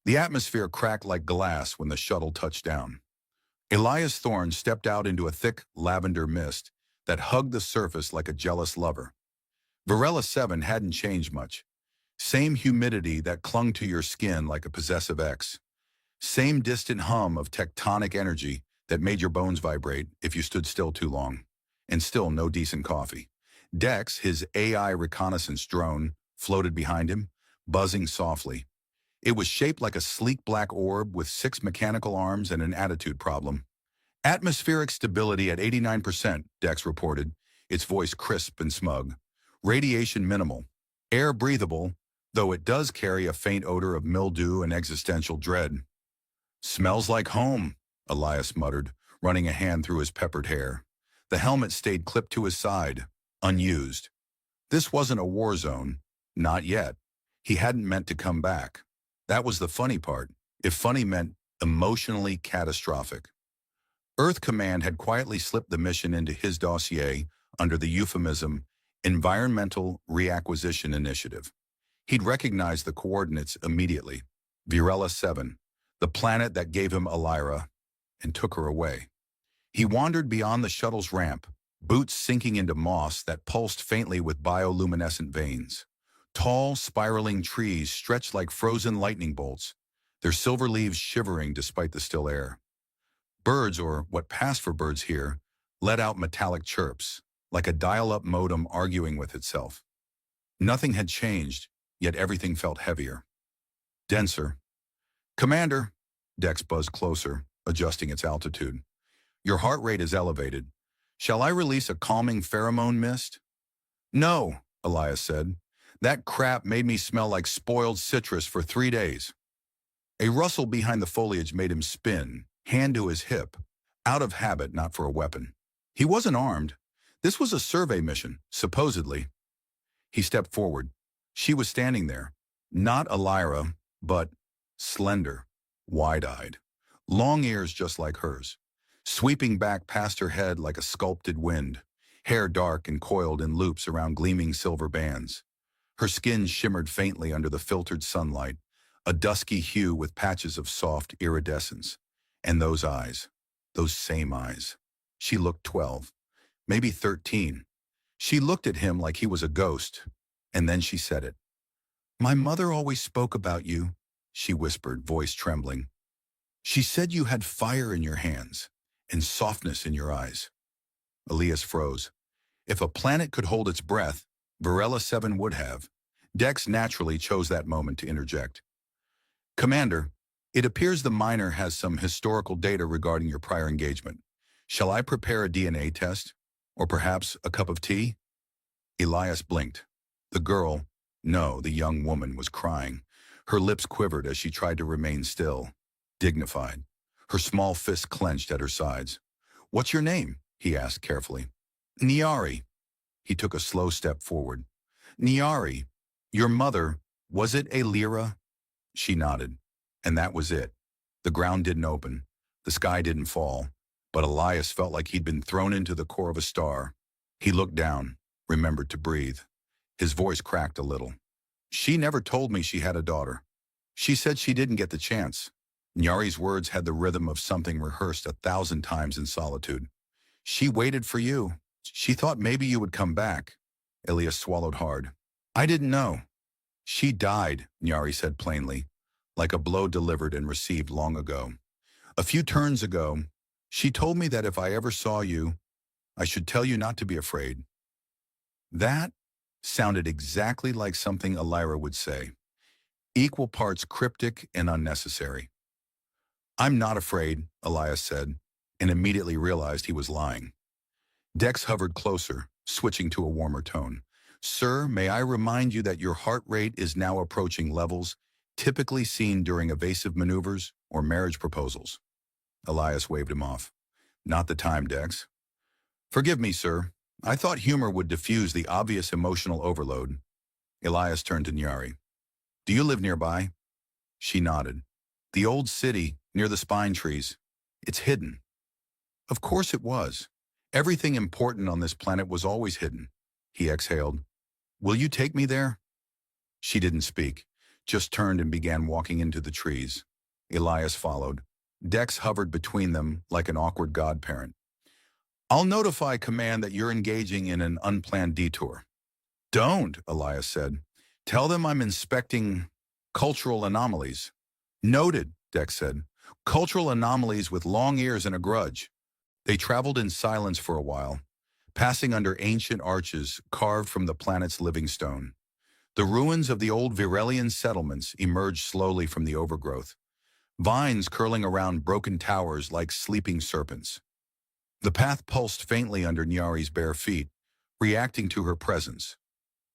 The atmosphere cracked like glass when the shuttle touched down. Elias Thorne stepped out into a thick lavender mist that hugged the surface like a jealous lover. Varela 7 hadn't changed much. Same humidity that clung to your skin like a possessive ex. Same distant hum of tectonic energy that made your bones vibrate if you stood still too long. And still no decent coffee. Dex, his AI reconnaissance drone, floated behind him, buzzing softly. It was shaped like a sleek black orb with 6 mechanical arms and an attitude problem. Atmospheric stability at 89%, Dex reported, its voice crisp and smug. Radiation minimal. Air breathable, though it does carry a faint odor of mildew and existential dread. Smells like home, Elias muttered, running a hand through his peppered hair. The helmet stayed clipped to his side, unused. This wasn't a war zone. Not yet. He hadn't meant to come back. That was the funny part, if funny meant emotionally catastrophic. Earth Command had quietly slipped the mission into his dossier under the euphemism Environmental Reacquisition Initiative. He'd recognized the coordinates immediately. Varela 7, the planet that gave him Elira and took her away. He wandered beyond the shuttle's ramp, boots sinking into moss that pulsed faintly with bioluminescent veins. Tall, spiraling trees stretched like frozen lightning bolts, their silver leaves shivering despite the still air. Birds, or what passed for birds here, let out metallic chirps, like a dial-up modem arguing with itself. Nothing had changed, yet everything felt heavier. Denser. "Commander," Dex buzzed closer, adjusting its altitude. "Your heart rate is elevated. Shall I release a calming pheromone mist?" "No," Elias said. "That crap made me smell like spoiled citrus for 3 days." A rustle behind the foliage made him spin, hand to his hip, out of habit, not for a weapon. He wasn't armed. This was a survey mission, supposedly. He stepped forward. She was standing there, not Elira, but slender, wide-eyed, long ears just like hers, sweeping back past her head like a sculpted wind, hair dark and coiled in loops around gleaming silver bands. Her skin shimmered faintly under the filtered sunlight, a dusky hue with patches of soft iridescence. And those eyes, those same eyes. She looked 12, maybe 13. She looked at him like he was a ghost, and then she said it. "My mother always spoke about you," she whispered, voice trembling. "She said you had fire in your hands and softness in your eyes." Elias froze. If a planet could hold its breath, Varela 7 would have. Dex naturally chose that moment to interject. "Commander, it appears the miner has some historical data regarding your prior engagement. Shall I prepare a DNA test? Or perhaps a cup of tea?" Elias blinked. The girl, no, the young woman, was crying. Her lips quivered as she tried to remain still, dignified. Her small fists clenched at her sides. "What's your name?" he asked carefully. "Niari." He took a slow step forward. "Niari, your mother, was it a Lyra?" She nodded. And that was it. The ground didn't open. The sky didn't fall. But Elias felt like he'd been thrown into the core of a star. He looked down, remembered to breathe. His voice cracked a little. "She never told me she had a daughter. She said she didn't get the chance." Nyari's words had the rhythm of something rehearsed 1,000 times in solitude. "She waited for you. She thought maybe you would come back." Elias swallowed hard. "I didn't know." "She died," Nyari said plainly, like a blow delivered and received long ago. "A few turns ago, she told me that if I ever saw you, I should tell you not to be afraid." That sounded exactly like something Elira would say, equal parts cryptic and unnecessary. "I'm not afraid," Elias said, and immediately realized he was lying. Dex hovered closer, switching to a warmer tone. "Sir, may I remind you that your heart rate is now approaching levels typically seen during evasive maneuvers or marriage proposals." Elias waved him off. "Not the time, Dex." "Forgive me, sir. I thought humor would diffuse the obvious emotional overload." Elias turned to Nyari. "Do you live nearby?" She nodded. "The old city, near the spine trees. It's hidden." Of course it was. Everything important on this planet was always hidden. He exhaled. "Will you take me there?" She didn't speak. just turned and began walking into the trees. Elias followed. Dex hovered between them like an awkward godparent. I'll notify command that you're engaging in an unplanned detour. Don't, Elias said. Tell them I'm inspecting cultural anomalies. Noted, Dex said. Cultural anomalies with long ears and a grudge. They traveled in silence for a while, passing under ancient arches carved from the planet's living stone. The ruins of the old Virelian settlements emerged slowly from the overgrowth, vines curling around broken towers like sleeping serpents. The path pulsed faintly under Nyari's bare feet, reacting to her presence.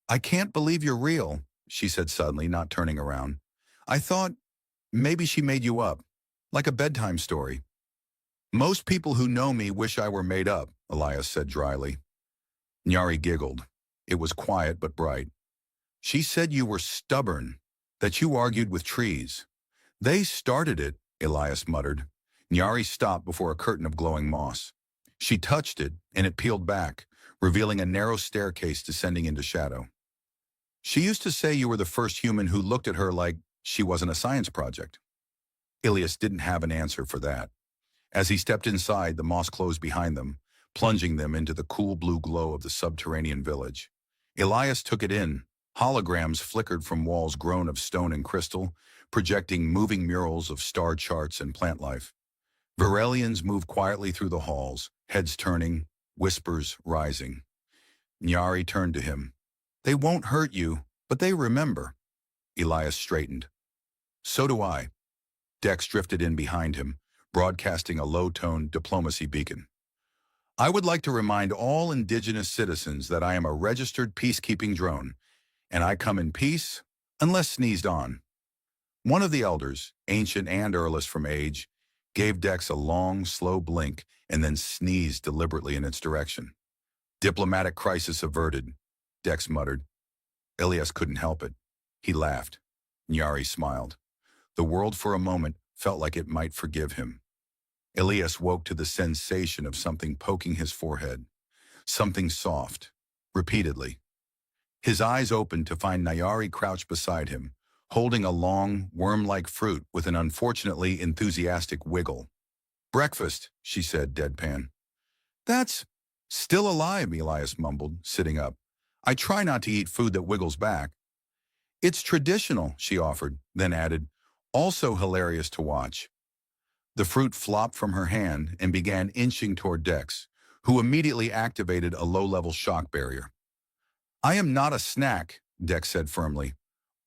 I can't believe you're real, she said suddenly, not turning around. I thought maybe she made you up, like a bedtime story. Most people who know me wish I were made up, Elias said dryly. Nyari giggled. It was quiet but bright. She said you were stubborn, that you argued with trees. They started it, Elias muttered. Nyari stopped before a curtain of glowing moss. She touched it, and it peeled back, revealing a narrow staircase descending into shadow. She used to say you were the first human who looked at her like she wasn't a science project. Elias didn't have an answer for that. As he stepped inside, the moss closed behind them, plunging them into the cool blue glow of the subterranean village. Elias took it in. Holograms flickered from walls grown of stone and crystal, projecting moving murals of star charts and plant life. Virelians moved quietly through the halls, heads turning, whispers rising. Nyari turned to him. They won't hurt you, but they remember. Elias straightened. So do I. Dex drifted in behind him, broadcasting a low-toned diplomacy beacon. I would like to remind all indigenous citizens that I am a registered peacekeeping drone, and I come in peace, unless sneezed on. One of the elders, ancient and earless from age, gave Dex a long, slow blink and then sneezed deliberately in its direction. Diplomatic crisis averted, Dex muttered. Elias couldn't help it. He laughed. Nyari smiled. The world for a moment felt like it might forgive him. Elias woke to the sensation of something poking his forehead. Something soft, repeatedly. His eyes opened to find Nyari crouched beside him, holding a long, worm-like fruit with an unfortunately enthusiastic wiggle. Breakfast, she said, deadpan. That's still alive, Elias mumbled, sitting up. I try not to eat food that wiggles back. It's traditional, she offered, then added, also hilarious to watch. The fruit flopped from her hand and began inching toward Dex, who immediately activated a low-level shock barrier. I am not a snack, Dex said firmly,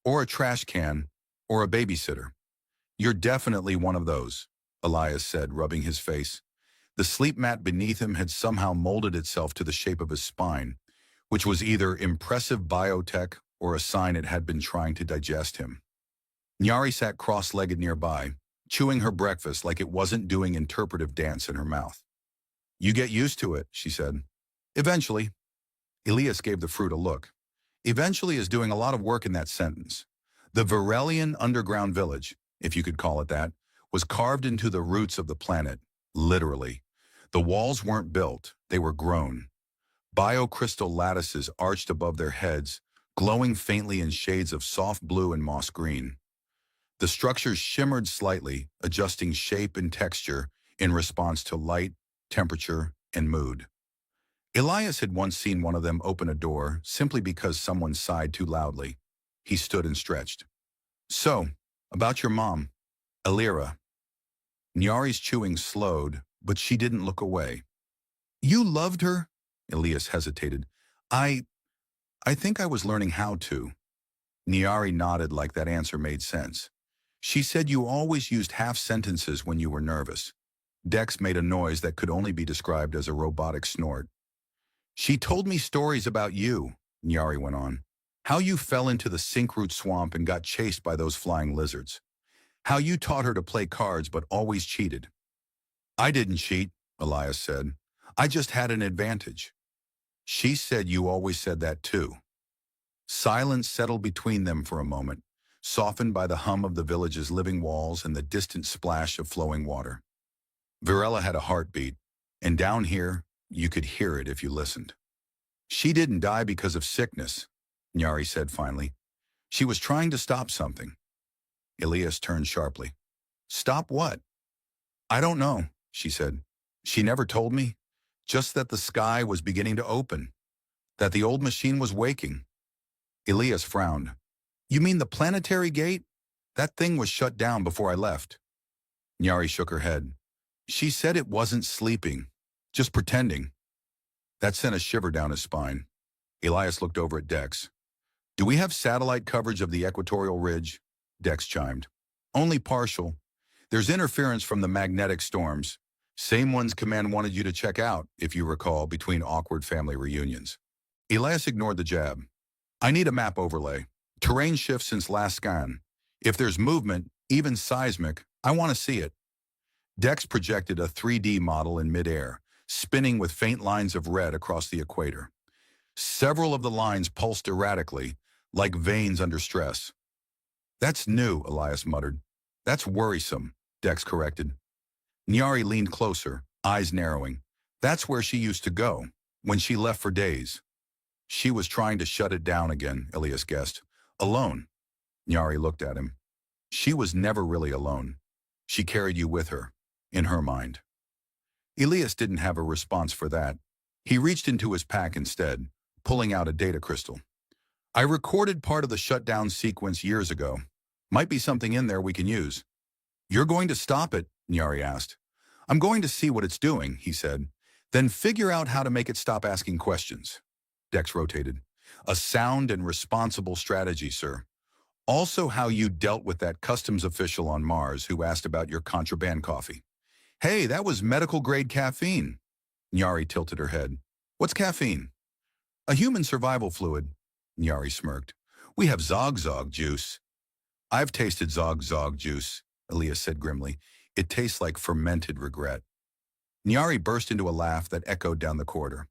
or a trash can, or a babysitter. You're definitely one of those, Elias said, rubbing his face. The sleep mat beneath him had somehow molded itself to the shape of his spine, which was either impressive biotech or a sign it had been trying to digest him. Nyari sat cross-legged nearby, chewing her breakfast like it wasn't doing interpretive dance in her mouth. You get used to it, she said. Eventually. Elias gave the fruit a look. Eventually is doing a lot of work in that sentence. The Virelian underground village, if you could call it that, was carved into the roots of the planet, literally. The walls weren't built, they were grown. Biocrystal lattices arched above their heads, glowing faintly in shades of soft blue and moss green. The structures shimmered slightly, adjusting shape and texture in response to light, temperature, and mood. Elias had once seen one of them open a door simply because someone sighed too loudly. He stood and stretched. So, about your mom, Elira. Nyari's chewing slowed, but she didn't look away. You loved her? Elias hesitated. I think I was learning how to. Nyari nodded like that answer made sense. She said you always used half sentences when you were nervous. Dex made a noise that could only be described as a robotic snort. She told me stories about you, Nyari went on. How you fell into the sinkroot swamp and got chased by those flying lizards. How you taught her to play cards but always cheated. I didn't cheat, Elias said. I just had an advantage. She said you always said that too. Silence settled between them for a moment, softened by the hum of the village's living walls and the distant splash of flowing water. Virella had a heartbeat, and down here, you could hear it if you listened. She didn't die because of sickness, Nyari said finally. She was trying to stop something. Elias turned sharply. Stop what? I don't know, she said. She never told me. Just that the sky was beginning to open. That the old machine was waking. Elias frowned. You mean the planetary gate? That thing was shut down before I left. Nyari shook her head. She said it wasn't sleeping. Just pretending. That sent a shiver down his spine. Elias looked over at Dex. Do we have satellite coverage of the equatorial ridge? Dex chimed. Only partial. There's interference from the magnetic storms. Same ones Command wanted you to check out, if you recall, between awkward family reunions. Elias ignored the jab. I need a map overlay. Terrain shifts since last scan. If there's movement, even seismic, I want to see it. Dex projected a 3D model in midair, spinning with faint lines of red across the equator. Several of the lines pulsed erratically, like veins under stress. That's new, Elias muttered. That's worrisome, Dex corrected. Nyari leaned closer, eyes narrowing. That's where she used to go, when she left for days. She was trying to shut it down again, Elias guessed. Alone. Nyari looked at him. She was never really alone. She carried you with her, in her mind. Elias didn't have a response for that. He reached into his pack instead, pulling out a data crystal. I recorded part of the shutdown sequence years ago. Might be something in there we can use. You're going to stop it? Nyari asked. I'm going to see what it's doing, he said. Then figure out how to make it stop asking questions. Dex rotated. A sound and responsible strategy, sir. Also how you dealt with that customs official on Mars who asked about your contraband coffee. Hey, that was medical-grade caffeine. Nyari tilted her head. What's caffeine? A human survival fluid. Nyari smirked. We have zog-zog juice. I've tasted zog-zog juice, Elias said grimly. It tastes like fermented regret. Nyari burst into a laugh that echoed down the corridor.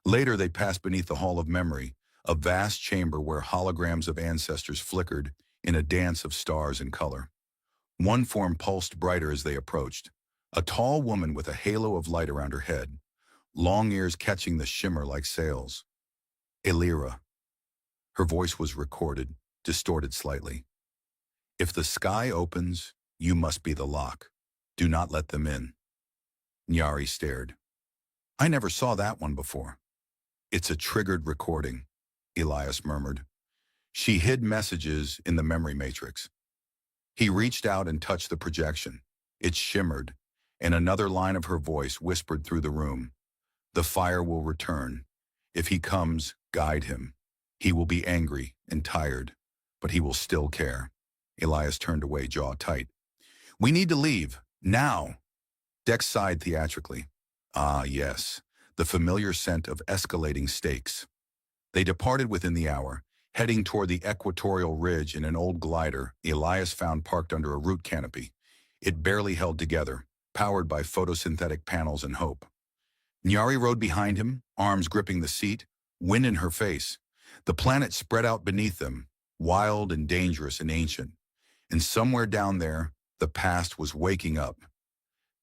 Later they passed beneath the Hall of Memory, a vast chamber where holograms of ancestors flickered in a dance of stars and color. One form pulsed brighter as they approached, a tall woman with a halo of light around her head, long ears catching the shimmer like sails. Elira. Her voice was recorded, distorted slightly. If the sky opens, you must be the lock. Do not let them in. Nyari stared. I never saw that one before. It's a triggered recording, Elias murmured. She hid messages in the memory matrix. He reached out and touched the projection. It shimmered, and another line of her voice whispered through the room. The fire will return. If he comes, guide him. He will be angry and tired, but he will still care. Elias turned away, jaw tight. We need to leave, now. Dex sighed theatrically. Ah, yes, the familiar scent of escalating stakes. They departed within the hour, heading toward the equatorial ridge in an old glider Elias found parked under a root canopy. It barely held together, powered by photosynthetic panels and hope. Nyari rode behind him, arms gripping the seat, wind in her face. The planet spread out beneath them, wild and dangerous and ancient. And somewhere down there, the past was waking up.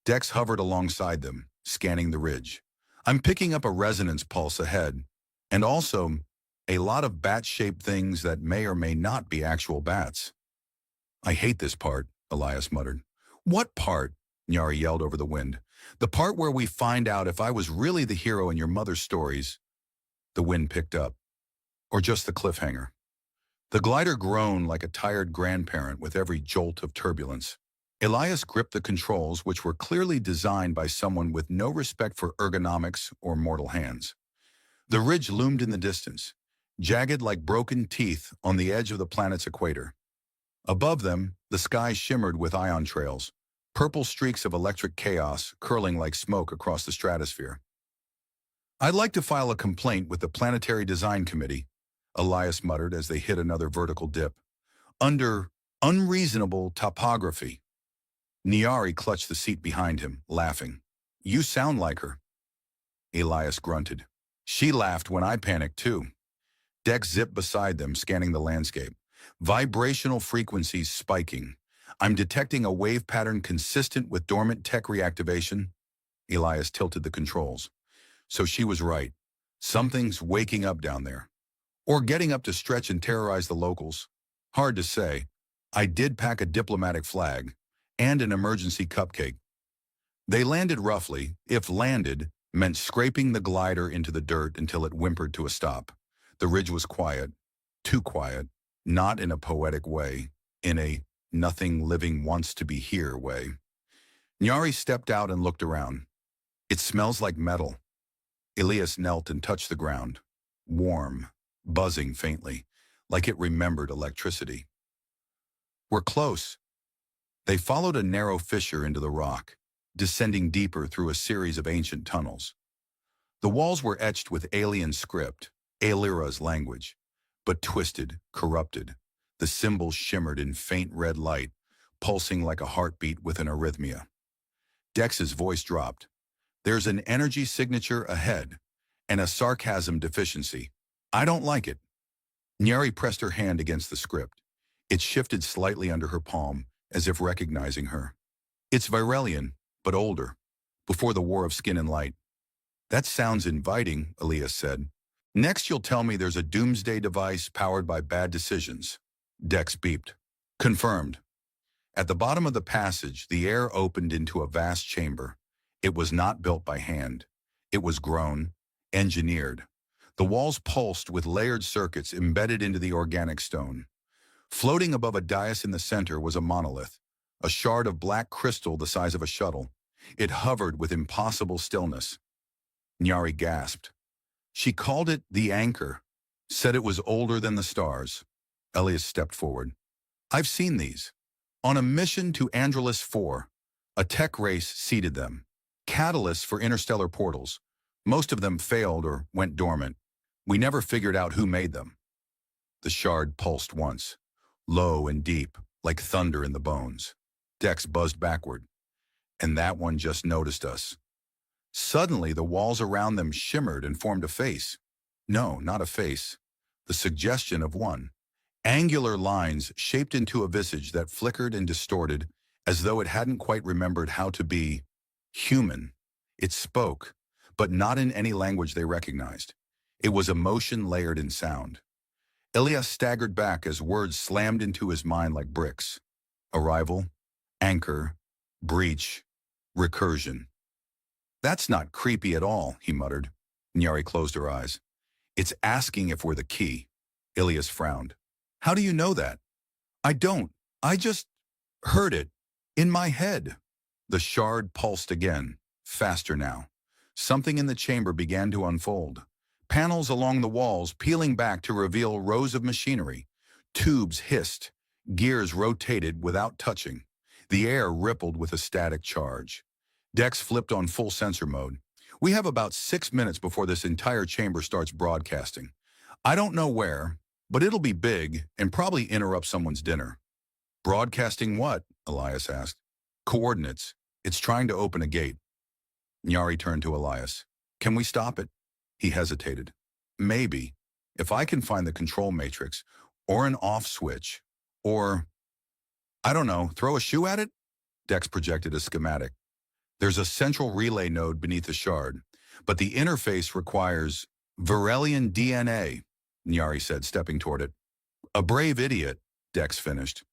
Dex hovered alongside them, scanning the ridge. I'm picking up a resonance pulse ahead, and also a lot of bat-shaped things that may or may not be actual bats. I hate this part, Elias muttered. What part? Nyari yelled over the wind. The part where we find out if I was really the hero in your mother's stories. The wind picked up. Or just the cliffhanger. The glider groaned like a tired grandparent with every jolt of turbulence. Elias gripped the controls, which were clearly designed by someone with no respect for ergonomics or mortal hands. The ridge loomed in the distance, jagged like broken teeth on the edge of the planet's equator. Above them, the sky shimmered with ion trails, purple streaks of electric chaos curling like smoke across the stratosphere. I'd like to file a complaint with the Planetary Design Committee, Elias muttered as they hit another vertical dip. Under unreasonable topography. Nyari clutched the seat behind him, laughing. You sound like her. Elias grunted. She laughed when I panicked too. Dex zipped beside them, scanning the landscape. Vibrational frequencies spiking. I'm detecting a wave pattern consistent with dormant tech reactivation. Elias tilted the controls. So she was right. Something's waking up down there. Or getting up to stretch and terrorize the locals. Hard to say. I did pack a diplomatic flag and an emergency cupcake. They landed roughly, if landed, meant scraping the glider into the dirt until it whimpered to a stop. The ridge was quiet, too quiet, not in a poetic way, in a nothing living wants to be here way. Nyari stepped out and looked around. It smells like metal. Elias knelt and touched the ground. Warm, buzzing faintly, like it remembered electricity. We're close. They followed a narrow fissure into the rock, descending deeper through a series of ancient tunnels. The walls were etched with alien script, Aelira's language, but twisted, corrupted. The symbols shimmered in faint red light, pulsing like a heartbeat with an arrhythmia. Dex's voice dropped. There's an energy signature ahead, and a sarcasm deficiency. I don't like it. Nyari pressed her hand against the script. It shifted slightly under her palm, as if recognizing her. It's Virelian, but older, before the War of Skin and Light. That sounds inviting, Elias said. Next you'll tell me there's a doomsday device powered by bad decisions. Dex beeped. Confirmed. At the bottom of the passage, the air opened into a vast chamber. It was not built by hand. It was grown, engineered. The walls pulsed with layered circuits embedded into the organic stone. Floating above a dais in the center was a monolith, a shard of black crystal the size of a shuttle. It hovered with impossible stillness. Nyari gasped. She called it the Anchor, said it was older than the stars. Elias stepped forward. I've seen these. On a mission to Angelus 4, a tech race seeded them. Catalysts for interstellar portals. Most of them failed or went dormant. We never figured out who made them. The shard pulsed once, low and deep, like thunder in the bones. Dex buzzed backward. And that one just noticed us. Suddenly, the walls around them shimmered and formed a face. No, not a face. The suggestion of one. Angular lines shaped into a visage that flickered and distorted as though it hadn't quite remembered how to be human. It spoke, but not in any language they recognized. It was emotion layered in sound. Elias staggered back as words slammed into his mind like bricks. Arrival, anchor, breach, recursion. That's not creepy at all, he muttered. Nyari closed her eyes. It's asking if we're the key. Elias frowned. How do you know that? I don't. I just heard it. In my head. The shard pulsed again, faster now. Something in the chamber began to unfold. Panels along the walls peeling back to reveal rows of machinery. Tubes hissed. Gears rotated without touching. The air rippled with a static charge. Dex flipped on full sensor mode. We have about 6 minutes before this entire chamber starts broadcasting. I don't know where, but it'll be big and probably interrupt someone's dinner. Broadcasting what? Elias asked. Coordinates. It's trying to open a gate. Nyari turned to Elias. Can we stop it? He hesitated. Maybe. If I can find the control matrix, or an off switch, or, I don't know, throw a shoe at it? Dex projected a schematic. There's a central relay node beneath the shard, but the interface requires Virelian DNA, Nyari said, stepping toward it. A brave idiot, Dex finished.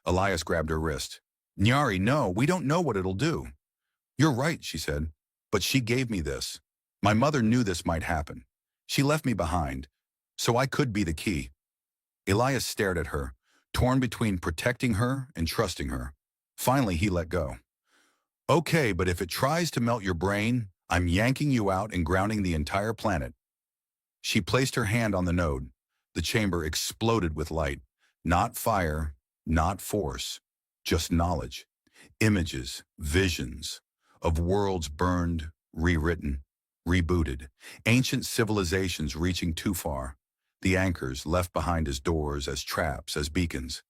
Elias grabbed her wrist. Nyari, no, we don't know what it'll do. You're right, she said, but she gave me this. My mother knew this might happen. She left me behind, so I could be the key. Elias stared at her, torn between protecting her and trusting her. Finally, he let go. Okay, but if it tries to melt your brain, I'm yanking you out and grounding the entire planet. She placed her hand on the node. The chamber exploded with light. Not fire, not force, just knowledge. Images, visions of worlds burned, rewritten, rebooted. Ancient civilizations reaching too far. The anchors left behind as doors, as traps, as beacons.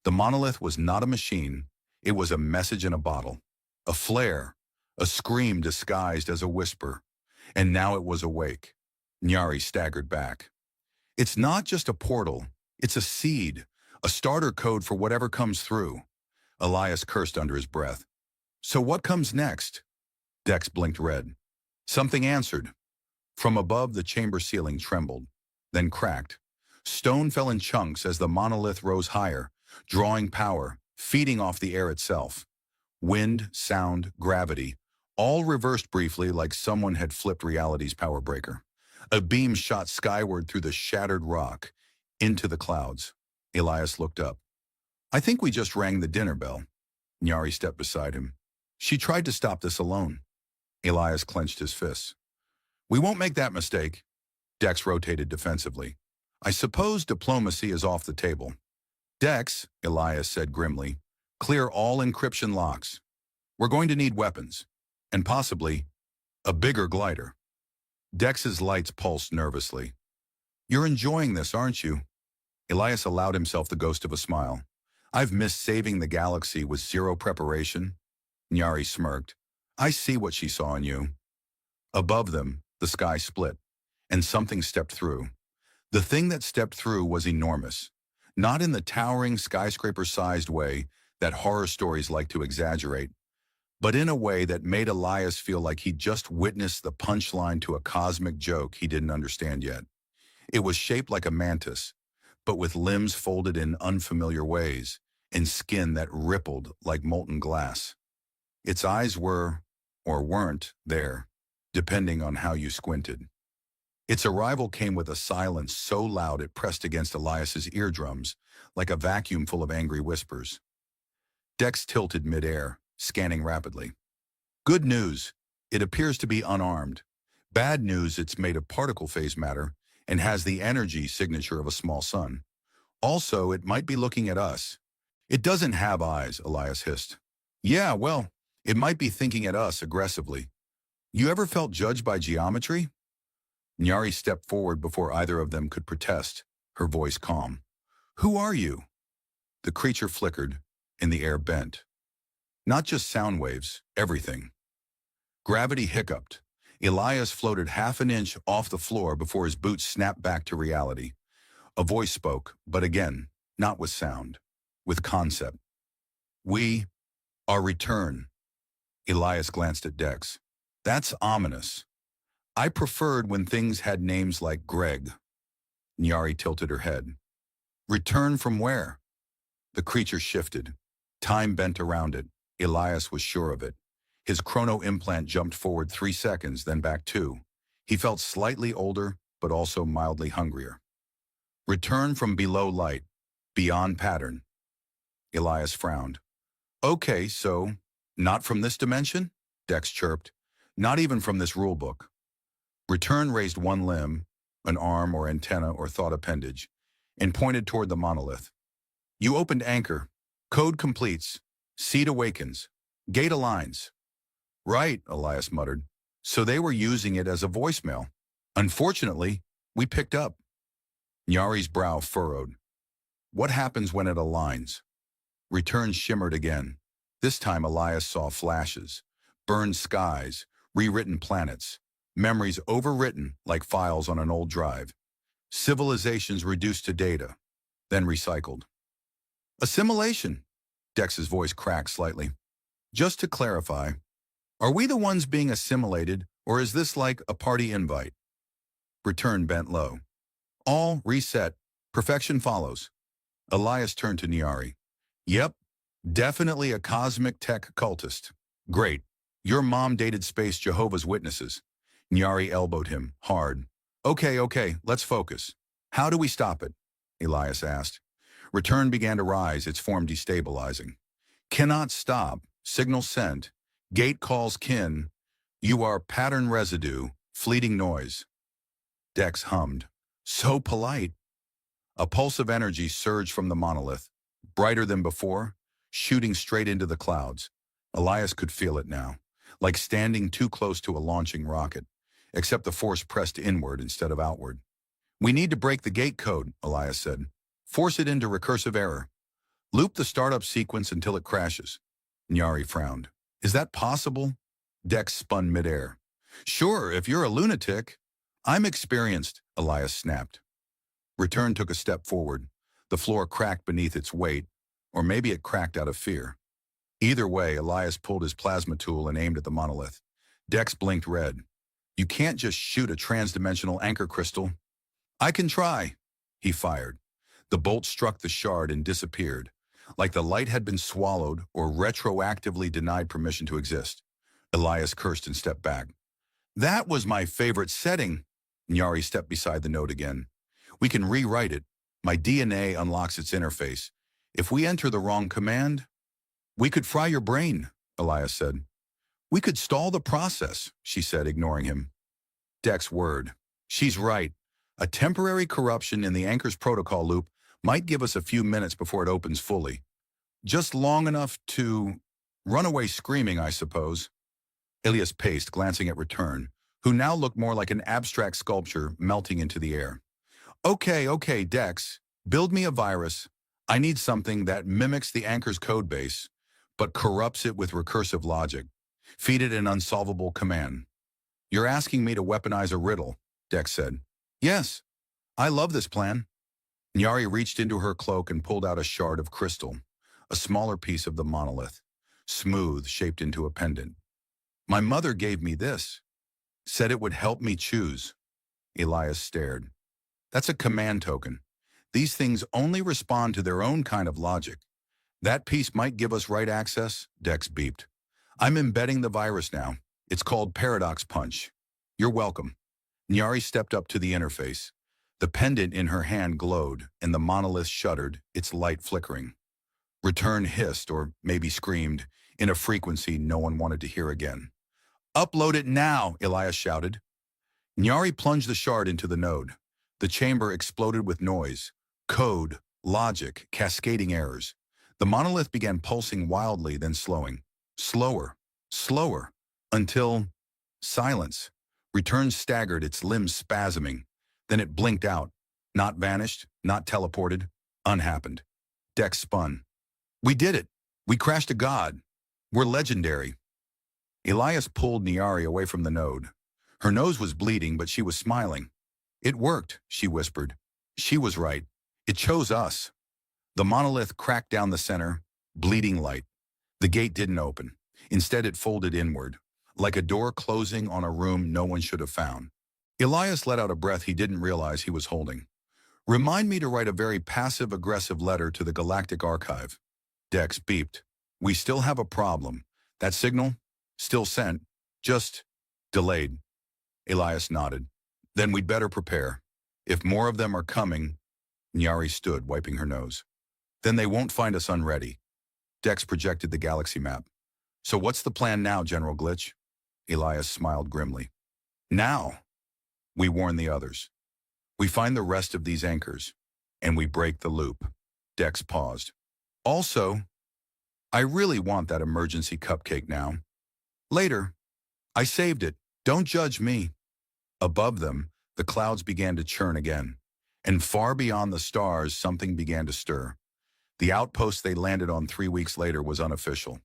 The monolith was not a machine. It was a message in a bottle. A flare, a scream disguised as a whisper. And now it was awake. Nyari staggered back. It's not just a portal. It's a seed, a starter code for whatever comes through. Elias cursed under his breath. So what comes next? Dex blinked red. Something answered. From above, the chamber ceiling trembled, then cracked. Stone fell in chunks as the monolith rose higher, drawing power, feeding off the air itself. Wind, sound, gravity, all reversed briefly like someone had flipped reality's power breaker. A beam shot skyward through the shattered rock, into the clouds. Elias looked up. I think we just rang the dinner bell. Nyari stepped beside him. She tried to stop this alone. Elias clenched his fists. We won't make that mistake. Dex rotated defensively. I suppose diplomacy is off the table. Dex, Elias said grimly, clear all encryption locks. We're going to need weapons, and possibly a bigger glider. Dex's lights pulsed nervously. You're enjoying this, aren't you? Elias allowed himself the ghost of a smile. I've missed saving the galaxy with zero preparation. Nyari smirked. I see what she saw in you. Above them, the sky split, and something stepped through. The thing that stepped through was enormous, not in the towering skyscraper-sized way that horror stories like to exaggerate, but in a way that made Elias feel like he'd just witnessed the punchline to a cosmic joke he didn't understand yet. It was shaped like a mantis, but with limbs folded in unfamiliar ways and skin that rippled like molten glass. Its eyes were, or weren't, there, depending on how you squinted. Its arrival came with a silence so loud it pressed against Elias's eardrums, like a vacuum full of angry whispers. Dex tilted midair, scanning rapidly. Good news, it appears to be unarmed. Bad news, it's made of particle phase matter and has the energy signature of a small sun. Also, it might be looking at us. It doesn't have eyes, Elias hissed. Yeah, well, it might be thinking at us aggressively. You ever felt judged by geometry? Nyari stepped forward before either of them could protest, her voice calm. Who are you? The creature flickered, and the air bent. Not just sound waves, everything. Gravity hiccuped. Elias floated half an inch off the floor before his boots snapped back to reality. A voice spoke, but again, not with sound, with concept. We, our return. Elias glanced at Dex. That's ominous. I preferred when things had names like Greg. Nyari tilted her head. Return from where? The creature shifted. Time bent around it. Elias was sure of it. His chrono implant jumped forward 3 seconds, then back 2. He felt slightly older, but also mildly hungrier. Return from below light, beyond pattern. Elias frowned. Okay, so, not from this dimension? Dex chirped. Not even from this rulebook. Return raised one limb, an arm or antenna or thought appendage, and pointed toward the monolith. You opened anchor. Code completes. Seed awakens. Gate aligns. Right, Elias muttered. So they were using it as a voicemail. Unfortunately, we picked up. Nyari's brow furrowed. What happens when it aligns? Return shimmered again. This time Elias saw flashes, burned skies, rewritten planets, memories overwritten like files on an old drive. Civilizations reduced to data, then recycled. Assimilation, Dex's voice cracked slightly. Just to clarify, are we the ones being assimilated, or is this like a party invite? Return bent low. All reset. Perfection follows. Elias turned to Nyari. Yep, definitely a cosmic tech cultist. Great. Your mom dated space Jehovah's Witnesses. Nyari elbowed him, hard. Okay, let's focus. How do we stop it? Elias asked. Return began to rise, its form destabilizing. Cannot stop. Signal sent. Gate calls kin. You are pattern residue. Fleeting noise. Dex hummed. So polite. A pulse of energy surged from the monolith, brighter than before, shooting straight into the clouds. Elias could feel it now, like standing too close to a launching rocket, except the force pressed inward instead of outward. We need to break the gate code, Elias said. Force it into recursive error. Loop the startup sequence until it crashes. Nyari frowned. Is that possible? Dex spun midair. Sure, if you're a lunatic. I'm experienced, Elias snapped. Return took a step forward. The floor cracked beneath its weight, or maybe it cracked out of fear. Either way, Elias pulled his plasma tool and aimed at the monolith. Dex blinked red. You can't just shoot a transdimensional anchor crystal. I can try. He fired. The bolt struck the shard and disappeared, like the light had been swallowed or retroactively denied permission to exist. Elias cursed and stepped back. That was my favorite setting. Nyari stepped beside the node again. We can rewrite it. My DNA unlocks its interface. If we enter the wrong command, we could fry your brain, Elias said. We could stall the process, she said, ignoring him. Dex whirred. She's right. A temporary corruption in the anchor's protocol loop might give us a few minutes before it opens fully. Just long enough to run away screaming, I suppose. Ilias paced, glancing at Return, who now looked more like an abstract sculpture melting into the air. Okay, Dex, build me a virus. I need something that mimics the anchor's codebase, but corrupts it with recursive logic. Feed it an unsolvable command. You're asking me to weaponize a riddle, Dex said. Yes, I love this plan. Nyari reached into her cloak and pulled out a shard of crystal, a smaller piece of the monolith, smooth, shaped into a pendant. My mother gave me this. Said it would help me choose. Elias stared. That's a command token. These things only respond to their own kind of logic. That piece might give us right access, Dex beeped. I'm embedding the virus now. It's called Paradox Punch. You're welcome. Nyari stepped up to the interface. The pendant in her hand glowed, and the monolith shuddered, its light flickering. Return hissed, or maybe screamed, in a frequency no one wanted to hear again. Upload it now, Elias shouted. Nyari plunged the shard into the node. The chamber exploded with noise, code, logic, cascading errors. The monolith began pulsing wildly, then slowing. Slower, until silence. Return staggered, its limbs spasming. Then it blinked out. Not vanished, not teleported, unhappened. Dex spun. We did it. We crashed a god. We're legendary. Elias pulled Nyari away from the node. Her nose was bleeding, but she was smiling. It worked, she whispered. She was right. It chose us. The monolith cracked down the center, bleeding light. The gate didn't open. Instead, it folded inward, like a door closing on a room no one should have found. Elias let out a breath he didn't realize he was holding. Remind me to write a very passive-aggressive letter to the Galactic Archive. Dex beeped. We still have a problem. That signal? Still sent. Just delayed. Elias nodded. Then we'd better prepare. If more of them are coming, Nyari stood, wiping her nose. Then they won't find us unready. Dex projected the galaxy map. So what's the plan now, General Glitch? Elias smiled grimly. Now, we warn the others. We find the rest of these anchors, and we break the loop. Dex paused. Also, I really want that emergency cupcake now. Later. I saved it. Don't judge me. Above them, the clouds began to churn again, and far beyond the stars, something began to stir. The outpost they landed on 3 weeks later was unofficial,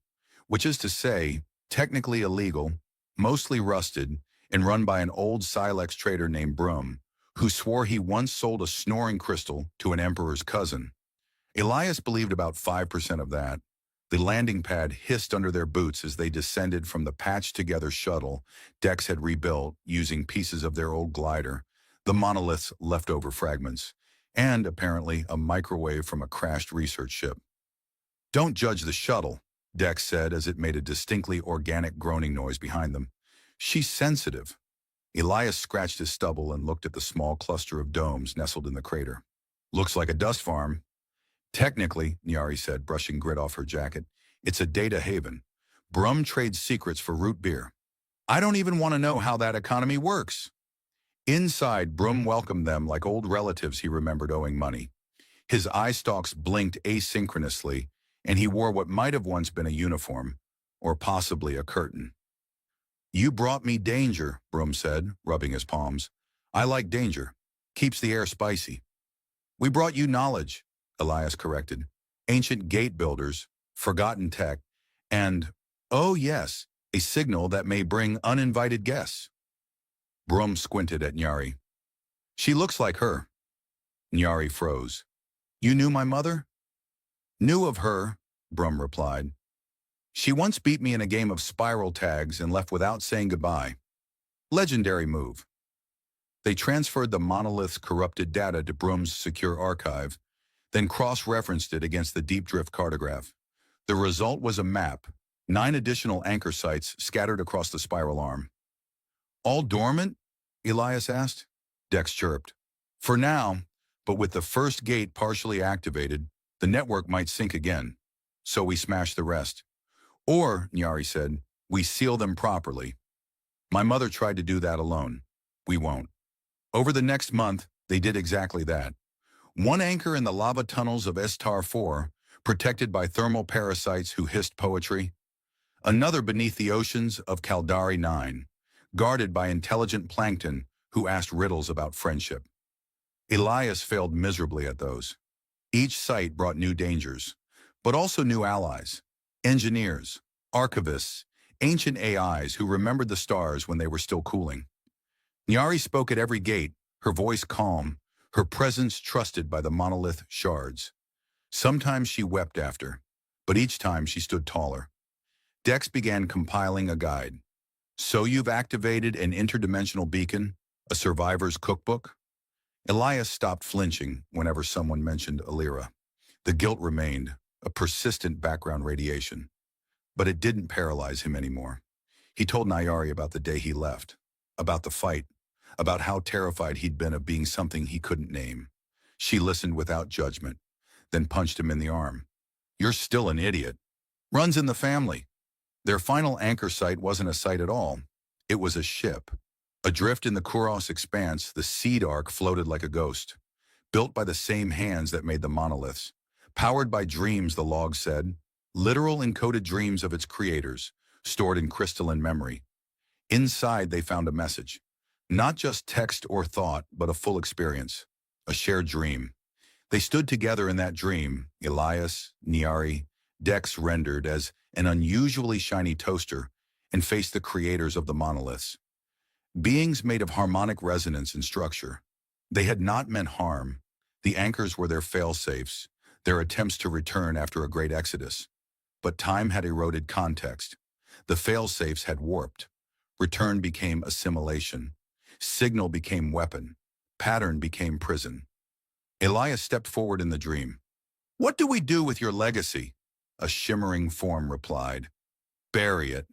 which is to say, technically illegal, mostly rusted, and run by an old Silex trader named Brum, who swore he once sold a snoring crystal to an emperor's cousin. Elias believed about 5% of that. The landing pad hissed under their boots as they descended from the patched-together shuttle Dex had rebuilt using pieces of their old glider, the monolith's leftover fragments, and, apparently, a microwave from a crashed research ship. Don't judge the shuttle, Dex said as it made a distinctly organic groaning noise behind them. She's sensitive. Elias scratched his stubble and looked at the small cluster of domes nestled in the crater. Looks like a dust farm. Technically, Nyari said, brushing grit off her jacket, it's a data haven. Brum trades secrets for root beer. I don't even want to know how that economy works. Inside, Brum welcomed them like old relatives he remembered owing money. His eye stalks blinked asynchronously, and he wore what might have once been a uniform, or possibly a curtain. You brought me danger, Brum said, rubbing his palms. I like danger. Keeps the air spicy. We brought you knowledge, Elias corrected. Ancient gate builders, forgotten tech, and, oh yes, a signal that may bring uninvited guests. Brum squinted at Nyari. She looks like her. Nyari froze. You knew my mother? Knew of her, Brum replied. She once beat me in a game of spiral tags and left without saying goodbye. Legendary move. They transferred the monolith's corrupted data to Broom's secure archive, then cross-referenced it against the Deep Drift cartograph. The result was a map, 9 additional anchor sites scattered across the spiral arm. All dormant? Elias asked. Dex chirped. For now, but with the first gate partially activated, the network might sync again. So we smash the rest. Or, Nyari said, we seal them properly. My mother tried to do that alone. We won't. Over the next month, they did exactly that. One anchor in the lava tunnels of Estar 4, protected by thermal parasites who hissed poetry. Another beneath the oceans of Caldari 9, guarded by intelligent plankton who asked riddles about friendship. Elias failed miserably at those. Each site brought new dangers, but also new allies. Engineers, archivists, ancient AIs who remembered the stars when they were still cooling. Nyari spoke at every gate, her voice calm, her presence trusted by the monolith shards. Sometimes she wept after, but each time she stood taller. Dex began compiling a guide. So you've activated an interdimensional beacon, a survivor's cookbook? Elias stopped flinching whenever someone mentioned Alira. The guilt remained, a persistent background radiation. But it didn't paralyze him anymore. He told Nyari about the day he left, about the fight, about how terrified he'd been of being something he couldn't name. She listened without judgment, then punched him in the arm. You're still an idiot. Runs in the family. Their final anchor site wasn't a site at all. It was a ship. Adrift in the Kuros expanse, the Seed Ark floated like a ghost. Built by the same hands that made the monoliths. Powered by dreams, the log said. Literal encoded dreams of its creators, stored in crystalline memory. Inside, they found a message. Not just text or thought, but a full experience. A shared dream. They stood together in that dream, Elias, Nyari, Dex rendered as an unusually shiny toaster, and faced the creators of the monoliths. Beings made of harmonic resonance and structure. They had not meant harm. The anchors were their fail-safes, their attempts to return after a great exodus. But time had eroded context. The fail-safes had warped. Return became assimilation. Signal became weapon. Pattern became prison. Elias stepped forward in the dream. What do we do with your legacy? A shimmering form replied. Bury it.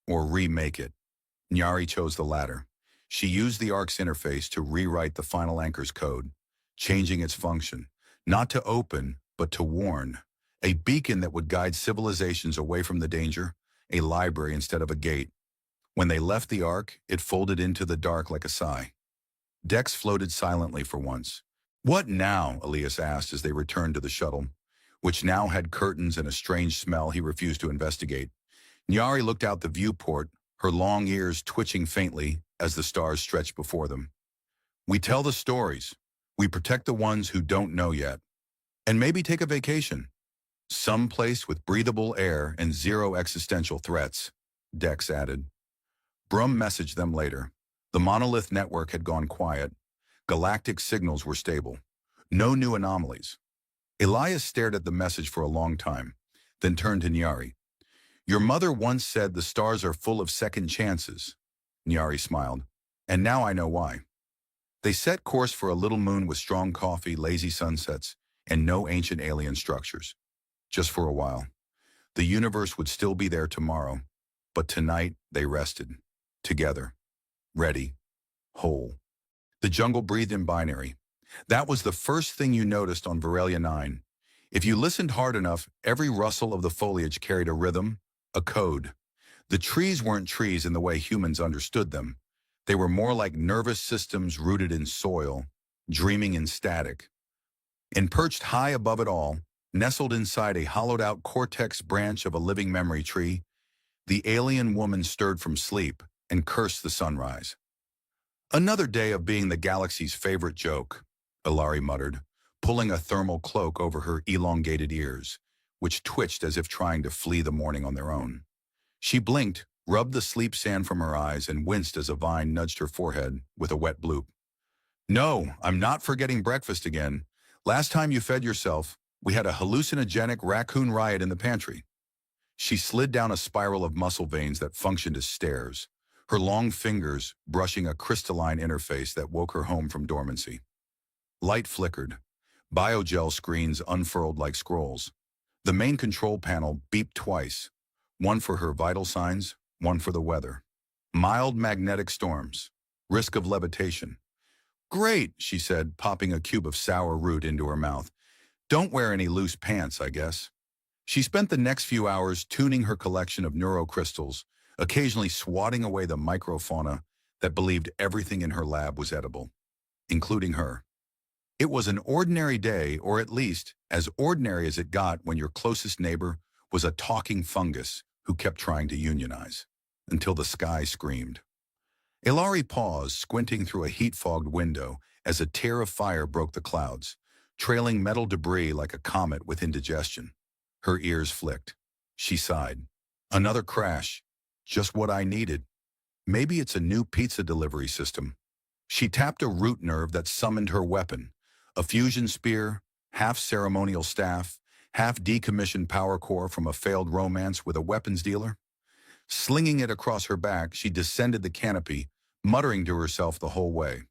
Or remake it. Nyari chose the latter. She used the Ark's interface to rewrite the final anchor's code, changing its function, not to open, but to warn. A beacon that would guide civilizations away from the danger, a library instead of a gate. When they left the Ark, it folded into the dark like a sigh. Dex floated silently for once. What now? Elias asked as they returned to the shuttle, which now had curtains and a strange smell he refused to investigate. Nyari looked out the viewport, her long ears twitching faintly as the stars stretched before them. We tell the stories. We protect the ones who don't know yet. And maybe take a vacation. Some place with breathable air and zero existential threats, Dex added. Brum messaged them later. The monolith network had gone quiet. Galactic signals were stable. No new anomalies. Elias stared at the message for a long time, then turned to Nyari. Your mother once said the stars are full of second chances. Nyari smiled. And now I know why. They set course for a little moon with strong coffee, lazy sunsets, and no ancient alien structures. Just for a while. The universe would still be there tomorrow, but tonight they rested. Together. Ready. Whole. The jungle breathed in binary. That was the first thing you noticed on Varelia 9. If you listened hard enough, every rustle of the foliage carried a rhythm, a code. The trees weren't trees in the way humans understood them. They were more like nervous systems rooted in soil, dreaming in static. And perched high above it all, nestled inside a hollowed-out cortex branch of a living memory tree, the alien woman stirred from sleep and cursed the sunrise. Another day of being the galaxy's favorite joke, Ilari muttered, pulling a thermal cloak over her elongated ears, which twitched as if trying to flee the morning on their own. She blinked, rubbed the sleep sand from her eyes, and winced as a vine nudged her forehead with a wet bloop. No, I'm not forgetting breakfast again. Last time you fed yourself, we had a hallucinogenic raccoon riot in the pantry. She slid down a spiral of muscle veins that functioned as stairs, her long fingers brushing a crystalline interface that woke her home from dormancy. Light flickered. Biogel screens unfurled like scrolls. The main control panel beeped twice, one for her vital signs, one for the weather. Mild magnetic storms. Risk of levitation. Great, she said, popping a cube of sour root into her mouth. Don't wear any loose pants, I guess. She spent the next few hours tuning her collection of neurocrystals, occasionally swatting away the microfauna that believed everything in her lab was edible, including her. It was an ordinary day, or at least as ordinary as it got when your closest neighbor was a talking fungus who kept trying to unionize, until the sky screamed. Ilari paused, squinting through a heat-fogged window as a tear of fire broke the clouds, trailing metal debris like a comet with indigestion. Her ears flicked. She sighed. Another crash. Just what I needed. Maybe it's a new pizza delivery system. She tapped a root nerve that summoned her weapon, a fusion spear, half ceremonial staff, half decommissioned power core from a failed romance with a weapons dealer. Slinging it across her back, she descended the canopy, muttering to herself the whole way.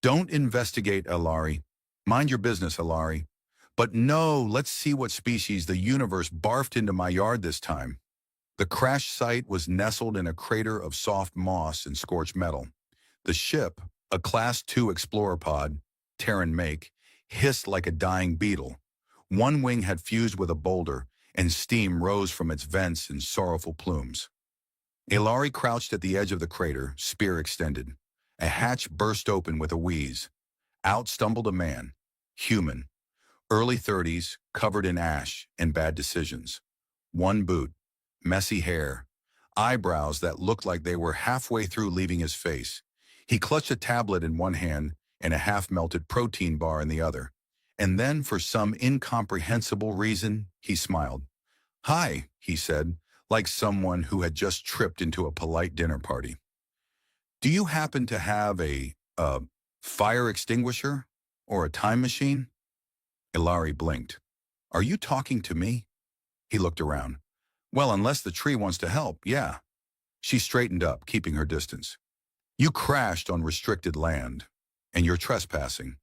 Don't investigate, Ilari. Mind your business, Ilari. But no, let's see what species the universe barfed into my yard this time. The crash site was nestled in a crater of soft moss and scorched metal. The ship, a Class II explorer pod, Terran make, hissed like a dying beetle. One wing had fused with a boulder, and steam rose from its vents in sorrowful plumes. Ilari crouched at the edge of the crater, spear extended. A hatch burst open with a wheeze. Out stumbled a man, human, early 30s, covered in ash and bad decisions. One boot, messy hair, eyebrows that looked like they were halfway through leaving his face. He clutched a tablet in one hand and a half-melted protein bar in the other. And then, for some incomprehensible reason, he smiled. Hi, he said, like someone who had just tripped into a polite dinner party. Do you happen to have a fire extinguisher or a time machine? Ilari blinked. Are you talking to me? He looked around. Well, unless the tree wants to help, yeah. She straightened up, keeping her distance. You crashed on restricted land, and you're trespassing.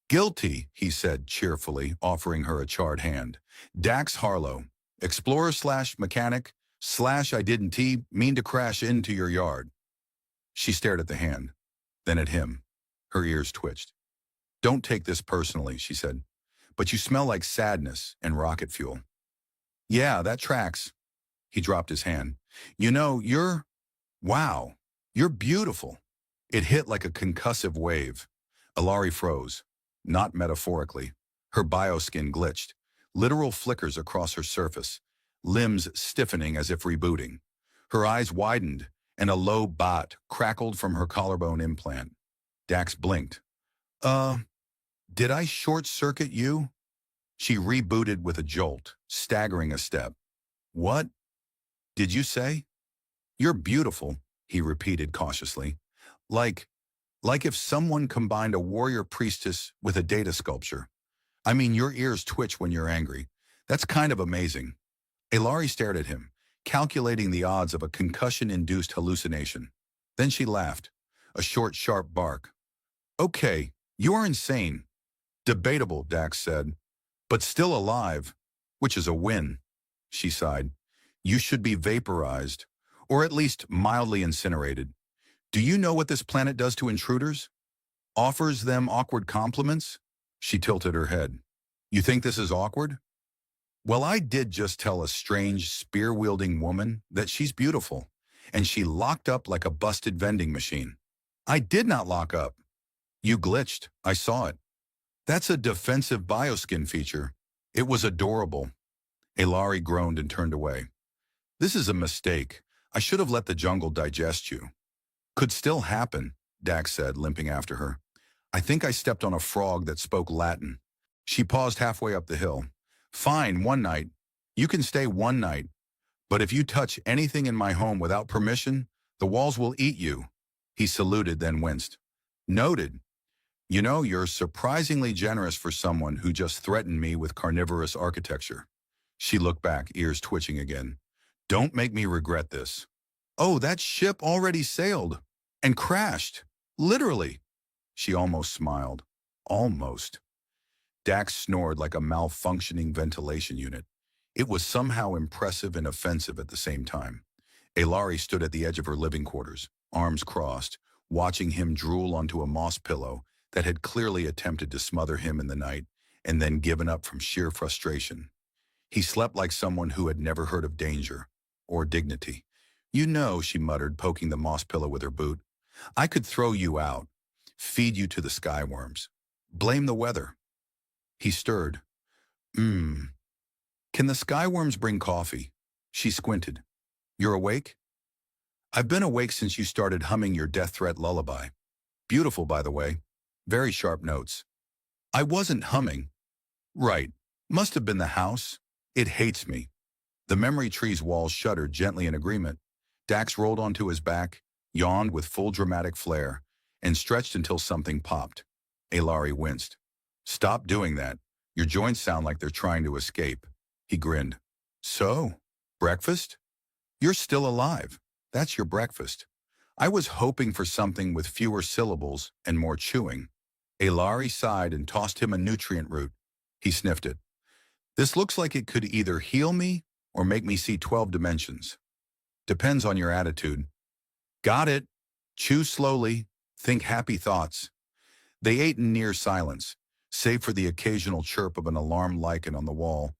Guilty, he said cheerfully, offering her a charred hand. Dax Harlow, explorer/mechanic/I didn't mean to crash into your yard. She stared at the hand, then at him. Her ears twitched. Don't take this personally, she said, but you smell like sadness and rocket fuel. Yeah, that tracks. He dropped his hand. You know, wow, you're beautiful. It hit like a concussive wave. Ilari froze, not metaphorically. Her bioskin glitched, literal flickers across her surface, limbs stiffening as if rebooting. Her eyes widened, and a low bot crackled from her collarbone implant. Dax blinked. Did I short-circuit you? She rebooted with a jolt, staggering a step. What did you say? You're beautiful, he repeated cautiously. Like if someone combined a warrior priestess with a data sculpture. I mean, your ears twitch when you're angry. That's kind of amazing. Ilari stared at him, calculating the odds of a concussion-induced hallucination. Then she laughed, a short, sharp bark. Okay, you are insane. Debatable, Dax said, but still alive, which is a win. She sighed. You should be vaporized, or at least mildly incinerated. Do you know what this planet does to intruders? Offers them awkward compliments? She tilted her head. You think this is awkward? Well, I did just tell a strange, spear-wielding woman that she's beautiful, and she locked up like a busted vending machine. I did not lock up. You glitched. I saw it. That's a defensive bioskin feature. It was adorable. Ilari groaned and turned away. This is a mistake. I should have let the jungle digest you. Could still happen, Dax said, limping after her. I think I stepped on a frog that spoke Latin. She paused halfway up the hill. Fine, one night. You can stay one night. But if you touch anything in my home without permission, the walls will eat you. He saluted, then winced. Noted. You know, you're surprisingly generous for someone who just threatened me with carnivorous architecture. She looked back, ears twitching again. Don't make me regret this. Oh, that ship already sailed and crashed. Literally. She almost smiled. Almost. Dax snored like a malfunctioning ventilation unit. It was somehow impressive and offensive at the same time. Alari stood at the edge of her living quarters, arms crossed, watching him drool onto a moss pillow that had clearly attempted to smother him in the night and then given up from sheer frustration. He slept like someone who had never heard of danger or dignity. You know, she muttered, poking the moss pillow with her boot. I could throw you out, feed you to the skyworms. Blame the weather. He stirred. Can the skyworms bring coffee? She squinted. You're awake? I've been awake since you started humming your death threat lullaby. Beautiful, by the way. Very sharp notes. I wasn't humming. Right. Must have been the house. It hates me. The memory tree's walls shuddered gently in agreement. Dax rolled onto his back, yawned with full dramatic flair, and stretched until something popped. Alari winced. Stop doing that. Your joints sound like they're trying to escape. He grinned. So, breakfast? You're still alive. That's your breakfast. I was hoping for something with fewer syllables and more chewing. Alari sighed and tossed him a nutrient root. He sniffed it. This looks like it could either heal me or make me see 12 dimensions. Depends on your attitude. Got it. Chew slowly. Think happy thoughts. They ate in near silence, save for the occasional chirp of an alarm lichen on the wall,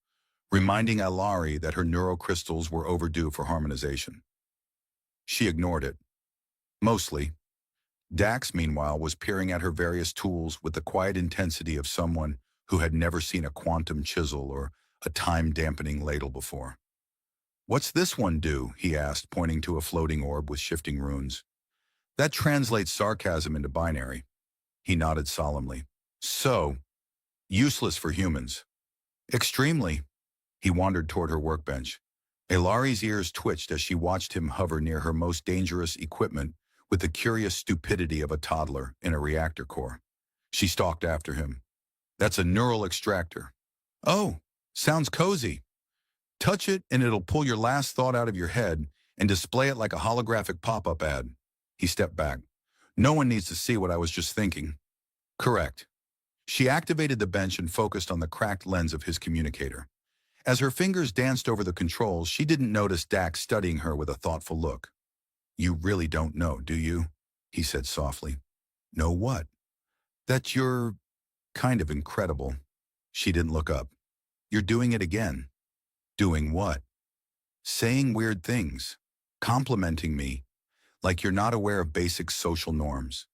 reminding Alari that her neurocrystals were overdue for harmonization. She ignored it. Mostly. Dax, meanwhile, was peering at her various tools with the quiet intensity of someone who had never seen a quantum chisel or a time-dampening ladle before. What's this one do? He asked, pointing to a floating orb with shifting runes. That translates sarcasm into binary. He nodded solemnly. So, useless for humans. Extremely. He wandered toward her workbench. Alari's ears twitched as she watched him hover near her most dangerous equipment with the curious stupidity of a toddler in a reactor core. She stalked after him. That's a neural extractor. Oh, sounds cozy. Touch it and it'll pull your last thought out of your head and display it like a holographic pop-up ad. He stepped back. No one needs to see what I was just thinking. Correct. She activated the bench and focused on the cracked lens of his communicator. As her fingers danced over the controls, she didn't notice Dax studying her with a thoughtful look. You really don't know, do you? He said softly. Know what? That you're kind of incredible. She didn't look up. You're doing it again. Doing what? Saying weird things. Complimenting me. Like you're not aware of basic social norms.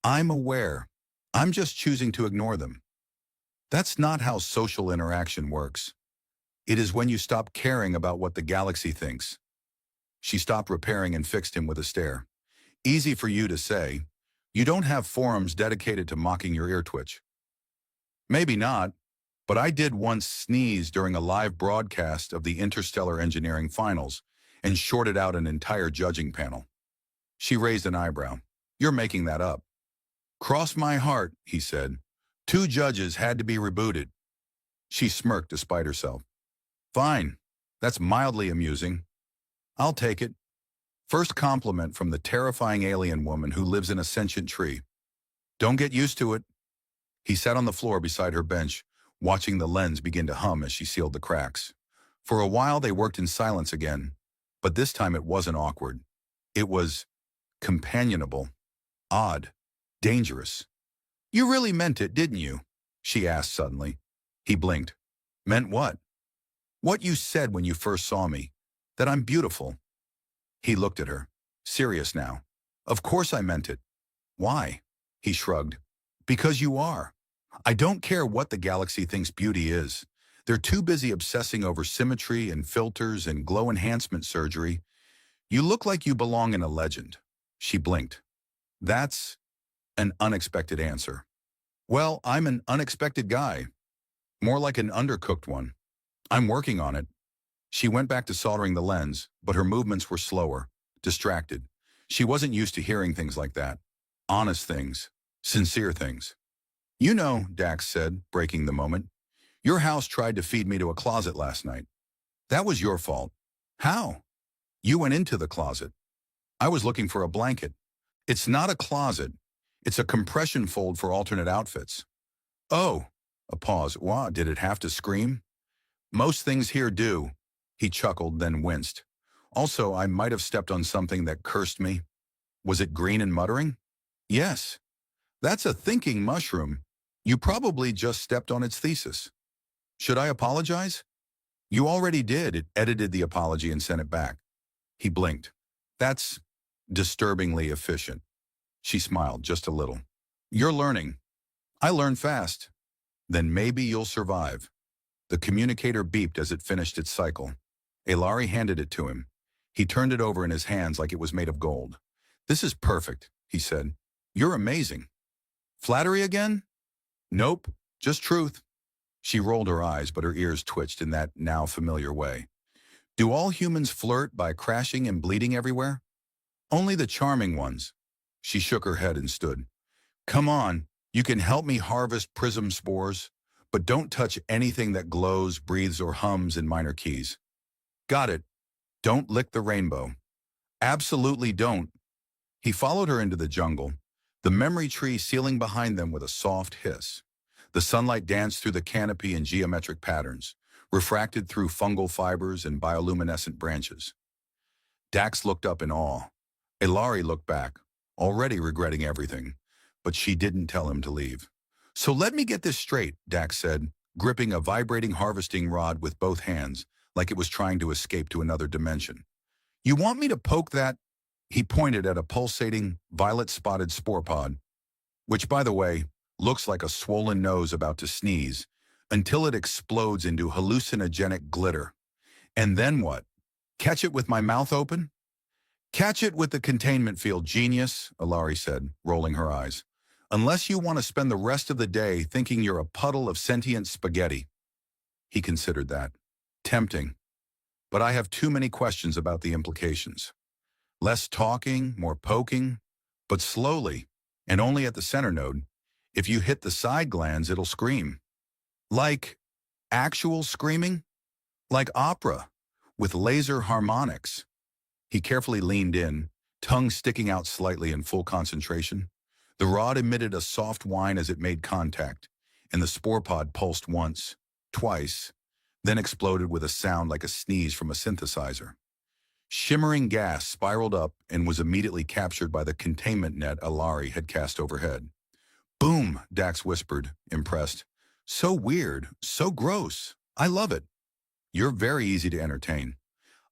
I'm aware. I'm just choosing to ignore them. That's not how social interaction works. It is when you stop caring about what the galaxy thinks. She stopped repairing and fixed him with a stare. Easy for you to say. You don't have forums dedicated to mocking your ear twitch. Maybe not, but I did once sneeze during a live broadcast of the Interstellar Engineering Finals and shorted out an entire judging panel. She raised an eyebrow. You're making that up. Cross my heart, he said. 2 judges had to be rebooted. She smirked despite herself. Fine. That's mildly amusing. I'll take it. First compliment from the terrifying alien woman who lives in a sentient tree. Don't get used to it. He sat on the floor beside her bench, watching the lens begin to hum as she sealed the cracks. For a while they worked in silence again, but this time it wasn't awkward. It was companionable, odd, dangerous. You really meant it, didn't you? She asked suddenly. He blinked. Meant what? What you said when you first saw me, that I'm beautiful. He looked at her, serious now. Of course I meant it. Why? He shrugged. Because you are. I don't care what the galaxy thinks beauty is. They're too busy obsessing over symmetry and filters and glow enhancement surgery. You look like you belong in a legend. She blinked. That's an unexpected answer. Well, I'm an unexpected guy. More like an undercooked one. I'm working on it. She went back to soldering the lens, but her movements were slower, distracted. She wasn't used to hearing things like that. Honest things. Sincere things. You know, Dax said, breaking the moment. Your house tried to feed me to a closet last night. That was your fault. How? You went into the closet. I was looking for a blanket. It's not a closet. It's a compression fold for alternate outfits. Oh, a pause. Wow, did it have to scream? Most things here do. He chuckled, then winced. Also, I might have stepped on something that cursed me. Was it green and muttering? Yes. That's a thinking mushroom. You probably just stepped on its thesis. Should I apologize? You already did. It edited the apology and sent it back. He blinked. That's disturbingly efficient. She smiled just a little. You're learning. I learn fast. Then maybe you'll survive. The communicator beeped as it finished its cycle. Ilari handed it to him. He turned it over in his hands like it was made of gold. This is perfect, he said. You're amazing. Flattery again? Nope, just truth. She rolled her eyes, but her ears twitched in that now familiar way. Do all humans flirt by crashing and bleeding everywhere? Only the charming ones. She shook her head and stood. Come on, you can help me harvest prism spores, but don't touch anything that glows, breathes, or hums in minor keys. Got it. Don't lick the rainbow. Absolutely don't. He followed her into the jungle, the memory tree sealing behind them with a soft hiss. The sunlight danced through the canopy in geometric patterns, refracted through fungal fibers and bioluminescent branches. Dax looked up in awe. Ilari looked back, already regretting everything, but she didn't tell him to leave. So let me get this straight, Dax said, gripping a vibrating harvesting rod with both hands, like it was trying to escape to another dimension. You want me to poke that? He pointed at a pulsating, violet-spotted spore pod, which, by the way, looks like a swollen nose about to sneeze, until it explodes into hallucinogenic glitter. And then what? Catch it with my mouth open? Catch it with the containment field, genius, Ilari said, rolling her eyes. Unless you want to spend the rest of the day thinking you're a puddle of sentient spaghetti. He considered that. Tempting. But I have too many questions about the implications. Less talking, more poking, but slowly, and only at the center node. If you hit the side glands, it'll scream. Like actual screaming? Like opera, with laser harmonics. He carefully leaned in, tongue sticking out slightly in full concentration. The rod emitted a soft whine as it made contact, and the spore pod pulsed once, twice, then exploded with a sound like a sneeze from a synthesizer. Shimmering gas spiraled up and was immediately captured by the containment net Ilari had cast overhead. Boom, Dax whispered, impressed. So weird, so gross. I love it. You're very easy to entertain.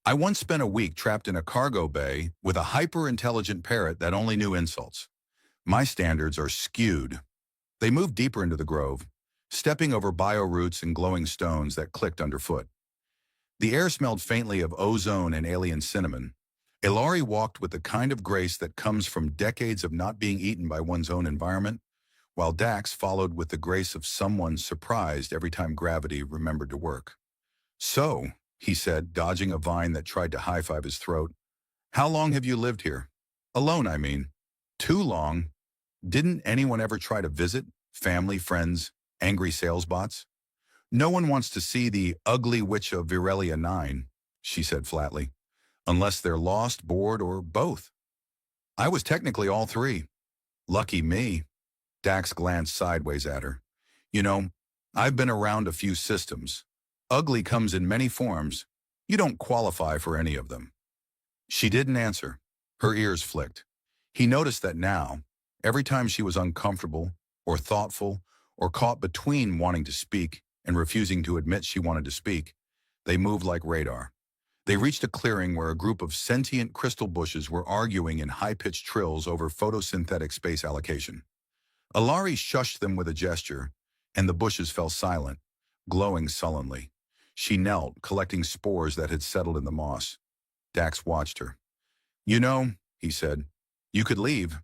I once spent a week trapped in a cargo bay with a hyper-intelligent parrot that only knew insults. My standards are skewed. They moved deeper into the grove, stepping over bioroots and glowing stones that clicked underfoot. The air smelled faintly of ozone and alien cinnamon. Ilari walked with the kind of grace that comes from decades of not being eaten by one's own environment, while Dax followed with the grace of someone surprised every time gravity remembered to work. So, he said, dodging a vine that tried to high-five his throat, how long have you lived here? Alone, I mean. Too long. Didn't anyone ever try to visit? Family, friends, angry sales bots? No one wants to see the ugly witch of Virelia 9, she said flatly, unless they're lost, bored, or both. I was technically all three. Lucky me. Dax glanced sideways at her. You know, I've been around a few systems. Ugly comes in many forms. You don't qualify for any of them. She didn't answer. Her ears flicked. He noticed that now, every time she was uncomfortable or thoughtful or caught between wanting to speak and refusing to admit she wanted to speak, they moved like radar. They reached a clearing where a group of sentient crystal bushes were arguing in high-pitched trills over photosynthetic space allocation. Ilari shushed them with a gesture, and the bushes fell silent, glowing sullenly. She knelt, collecting spores that had settled in the moss. Dax watched her. You know, he said, you could leave.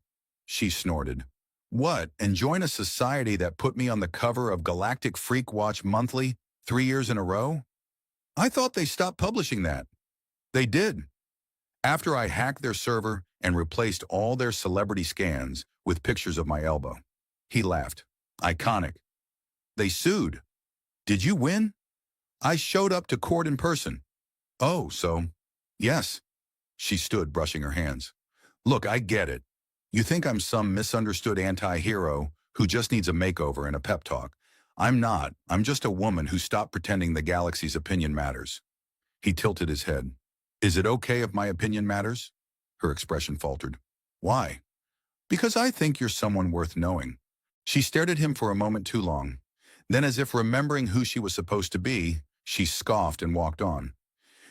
She snorted. What, and join a society that put me on the cover of Galactic Freak Watch Monthly 3 years in a row? I thought they stopped publishing that. They did. After I hacked their server and replaced all their celebrity scans with pictures of my elbow. He laughed. Iconic. They sued. Did you win? I showed up to court in person. Oh, so, yes. She stood, brushing her hands. Look, I get it. You think I'm some misunderstood anti-hero who just needs a makeover and a pep talk. I'm not. I'm just a woman who stopped pretending the galaxy's opinion matters. He tilted his head. Is it okay if my opinion matters? Her expression faltered. Why? Because I think you're someone worth knowing. She stared at him for a moment too long. Then, as if remembering who she was supposed to be, she scoffed and walked on.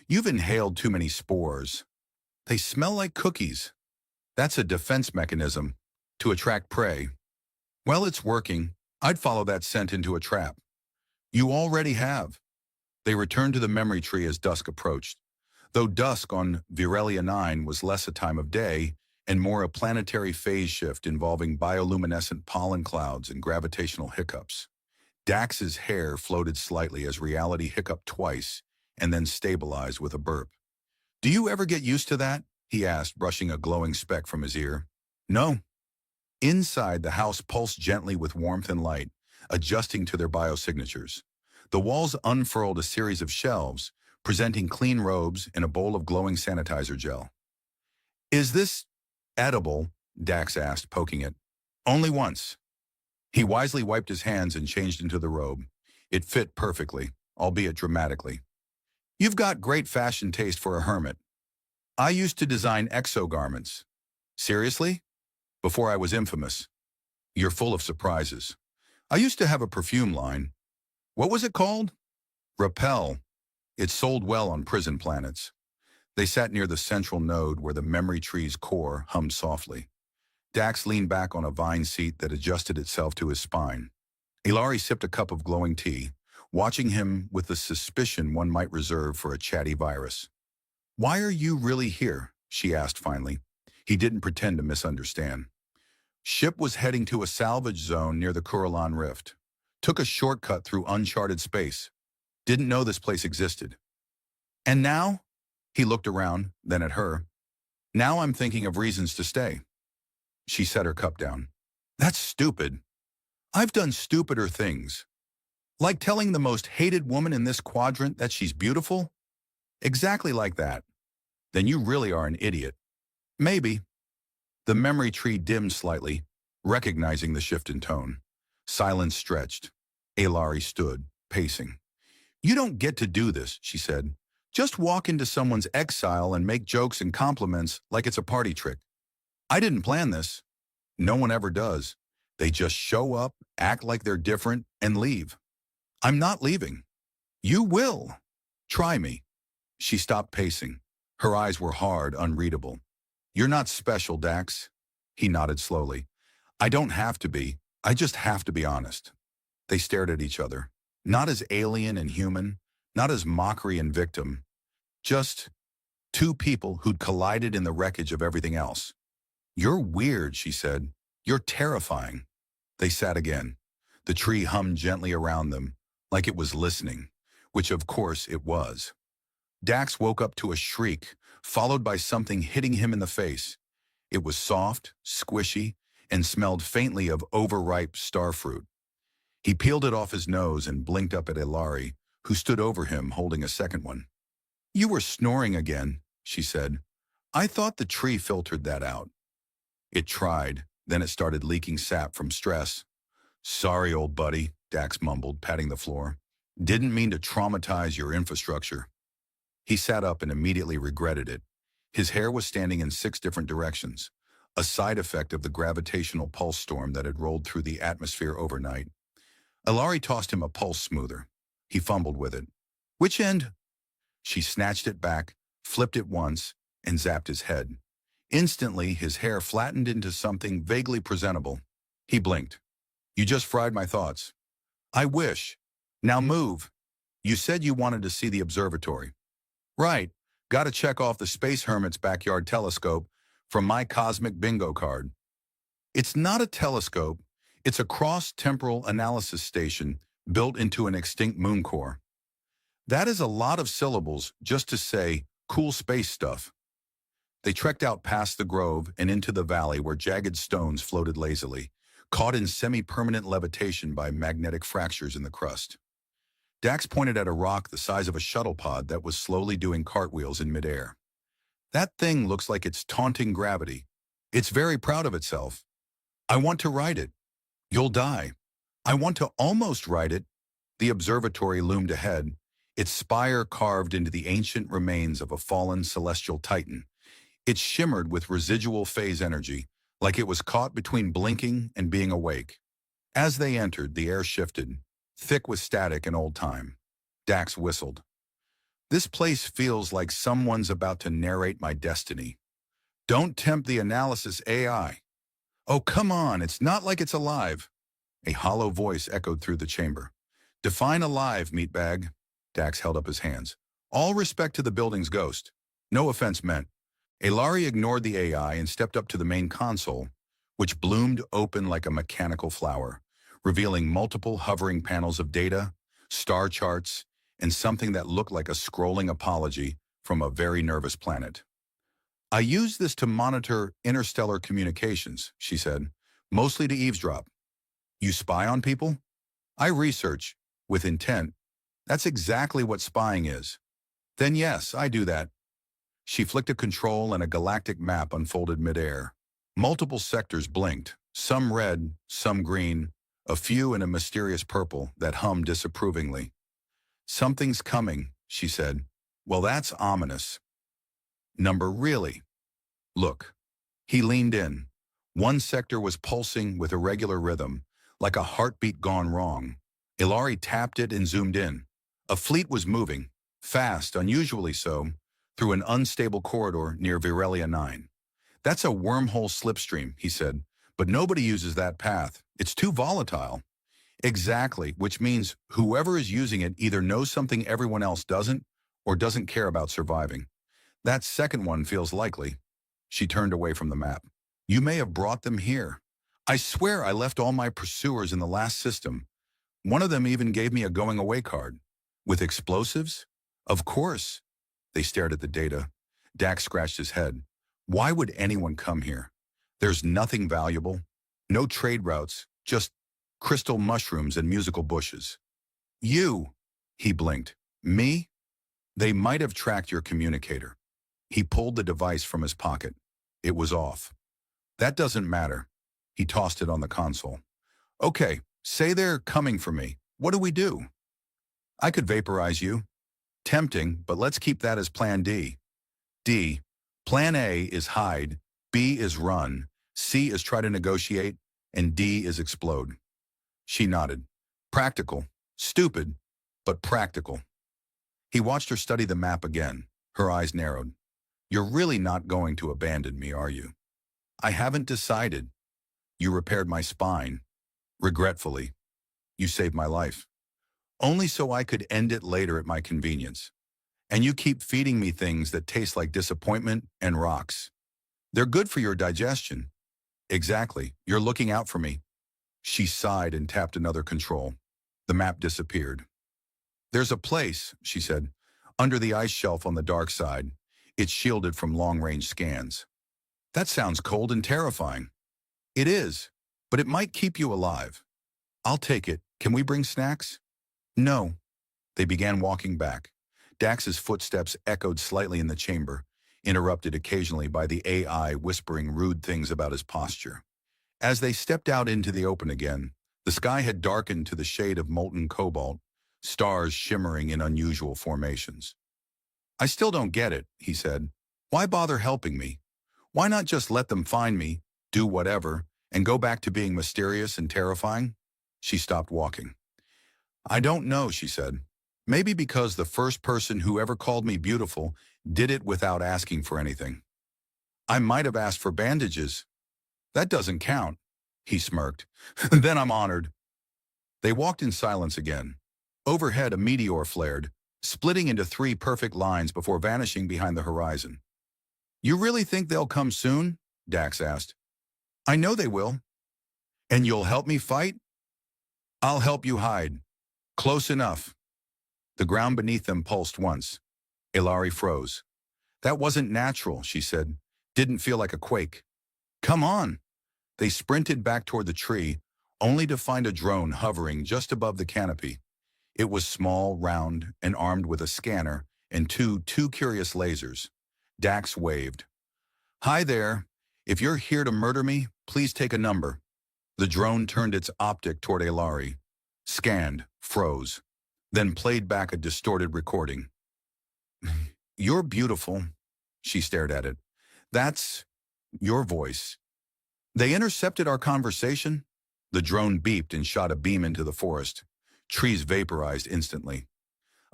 You've inhaled too many spores. They smell like cookies. That's a defense mechanism to attract prey. Well, it's working. I'd follow that scent into a trap. You already have. They returned to the memory tree as dusk approached. Though dusk on Virelia 9 was less a time of day and more a planetary phase shift involving bioluminescent pollen clouds and gravitational hiccups. Dax's hair floated slightly as reality hiccuped twice and then stabilized with a burp. Do you ever get used to that? He asked, brushing a glowing speck from his ear. No. Inside, the house pulsed gently with warmth and light, adjusting to their biosignatures. The walls unfurled a series of shelves, presenting clean robes and a bowl of glowing sanitizer gel. Is this edible? Dax asked, poking it. Only once. He wisely wiped his hands and changed into the robe. It fit perfectly, albeit dramatically. You've got great fashion taste for a hermit. I used to design exo-garments. Seriously? Before I was infamous. You're full of surprises. I used to have a perfume line. What was it called? Repel. It sold well on prison planets. They sat near the central node where the memory tree's core hummed softly. Dax leaned back on a vine seat that adjusted itself to his spine. Ilari sipped a cup of glowing tea, watching him with the suspicion one might reserve for a chatty virus. Why are you really here? She asked finally. He didn't pretend to misunderstand. Ship was heading to a salvage zone near the Kuralan Rift. Took a shortcut through uncharted space. Didn't know this place existed. And now? He looked around, then at her. Now I'm thinking of reasons to stay. She set her cup down. That's stupid. I've done stupider things. Like telling the most hated woman in this quadrant that she's beautiful? Exactly like that. Then you really are an idiot. Maybe. The memory tree dimmed slightly, recognizing the shift in tone. Silence stretched. Ilari stood, pacing. You don't get to do this, she said. Just walk into someone's exile and make jokes and compliments like it's a party trick. I didn't plan this. No one ever does. They just show up, act like they're different, and leave. I'm not leaving. You will. Try me. She stopped pacing. Her eyes were hard, unreadable. You're not special, Dax. He nodded slowly. I don't have to be. I just have to be honest. They stared at each other. Not as alien and human, not as mockery and victim. Just two people who'd collided in the wreckage of everything else. You're weird, she said. You're terrifying. They sat again. The tree hummed gently around them, like it was listening, which of course it was. Dax woke up to a shriek, followed by something hitting him in the face. It was soft, squishy, and smelled faintly of overripe starfruit. He peeled it off his nose and blinked up at Ilari, who stood over him holding a second one. You were snoring again, she said. I thought the tree filtered that out. It tried, then it started leaking sap from stress. Sorry, old buddy, Dax mumbled, patting the floor. Didn't mean to traumatize your infrastructure. He sat up and immediately regretted it. His hair was standing in 6 different directions, a side effect of the gravitational pulse storm that had rolled through the atmosphere overnight. Ilari tossed him a pulse smoother. He fumbled with it. Which end? She snatched it back, flipped it once, and zapped his head. Instantly, his hair flattened into something vaguely presentable. He blinked. You just fried my thoughts. I wish. Now move. You said you wanted to see the observatory. Right. Gotta check off the Space Hermit's backyard telescope from my cosmic bingo card. It's not a telescope. It's a cross-temporal analysis station built into an extinct moon core. That is a lot of syllables just to say cool space stuff. They trekked out past the grove and into the valley where jagged stones floated lazily, caught in semi-permanent levitation by magnetic fractures in the crust. Dax pointed at a rock the size of a shuttle pod that was slowly doing cartwheels in midair. That thing looks like it's taunting gravity. It's very proud of itself. I want to ride it. You'll die. I want to almost ride it. The observatory loomed ahead, its spire carved into the ancient remains of a fallen celestial titan. It shimmered with residual phase energy, like it was caught between blinking and being awake. As they entered, the air shifted, thick with static and old time. Dax whistled. This place feels like someone's about to narrate my destiny. Don't tempt the analysis AI. Oh, come on, it's not like it's alive. A hollow voice echoed through the chamber. Define alive, meatbag. Dax held up his hands. All respect to the building's ghost. No offense meant. Ilari ignored the AI and stepped up to the main console, which bloomed open like a mechanical flower, revealing multiple hovering panels of data, star charts, and something that looked like a scrolling apology from a very nervous planet. I use this to monitor interstellar communications, she said, mostly to eavesdrop. You spy on people? I research, with intent. That's exactly what spying is. Then yes, I do that. She flicked a control and a galactic map unfolded midair. Multiple sectors blinked, some red, some green, a few in a mysterious purple that hummed disapprovingly. Something's coming, she said. Well, that's ominous. Number really? Look. He leaned in. One sector was pulsing with irregular rhythm, like a heartbeat gone wrong. Ilari tapped it and zoomed in. A fleet was moving, fast, unusually so, through an unstable corridor near Virelia 9. That's a wormhole slipstream, he said, but nobody uses that path. It's too volatile. Exactly, which means whoever is using it either knows something everyone else doesn't or doesn't care about surviving. That second one feels likely. She turned away from the map. You may have brought them here. I swear I left all my pursuers in the last system. One of them even gave me a going-away card. With explosives? Of course. They stared at the data. Dax scratched his head. Why would anyone come here? There's nothing valuable. No trade routes, just crystal mushrooms and musical bushes. You, he blinked. Me? They might have tracked your communicator. He pulled the device from his pocket. It was off. That doesn't matter. He tossed it on the console. Okay, say they're coming for me. What do we do? I could vaporize you. Tempting, but let's keep that as plan D. D. Plan A is hide, B is run, C is try to negotiate, and D is explode. She nodded. Practical. Stupid, but practical. He watched her study the map again. Her eyes narrowed. You're really not going to abandon me, are you? I haven't decided. You repaired my spine. Regretfully. You saved my life. Only so I could end it later at my convenience. And you keep feeding me things that taste like disappointment and rocks. They're good for your digestion. Exactly. You're looking out for me. She sighed and tapped another control. The map disappeared. There's a place, she said, under the ice shelf on the dark side. It's shielded from long-range scans. That sounds cold and terrifying. It is, but it might keep you alive. I'll take it. Can we bring snacks? No. They began walking back. Dax's footsteps echoed slightly in the chamber, interrupted occasionally by the AI whispering rude things about his posture. As they stepped out into the open again, the sky had darkened to the shade of molten cobalt, stars shimmering in unusual formations. I still don't get it, he said. Why bother helping me? Why not just let them find me, do whatever, and go back to being mysterious and terrifying? She stopped walking. I don't know, she said. Maybe because the first person who ever called me beautiful did it without asking for anything. I might have asked for bandages. That doesn't count, he smirked. Then I'm honored. They walked in silence again. Overhead, a meteor flared, splitting into 3 perfect lines before vanishing behind the horizon. You really think they'll come soon? Dax asked. I know they will. And you'll help me fight? I'll help you hide. Close enough. The ground beneath them pulsed once. Ilari froze. That wasn't natural, she said. Didn't feel like a quake. Come on. They sprinted back toward the tree, only to find a drone hovering just above the canopy. It was small, round, and armed with a scanner and two curious lasers. Dax waved. Hi there. If you're here to murder me, please take a number. The drone turned its optic toward Alari, scanned, froze, then played back a distorted recording. You're beautiful. She stared at it. That's your voice. They intercepted our conversation. The drone beeped and shot a beam into the forest. Trees vaporized instantly.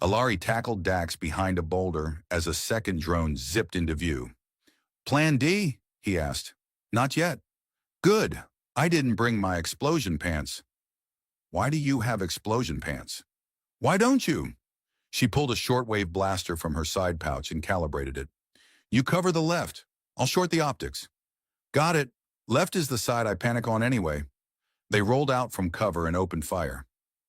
Alari tackled Dax behind a boulder as a second drone zipped into view. Plan D? He asked. Not yet. Good. I didn't bring my explosion pants. Why do you have explosion pants? Why don't you? She pulled a shortwave blaster from her side pouch and calibrated it. You cover the left. I'll short the optics. Got it. Left is the side I panic on anyway. They rolled out from cover and opened fire.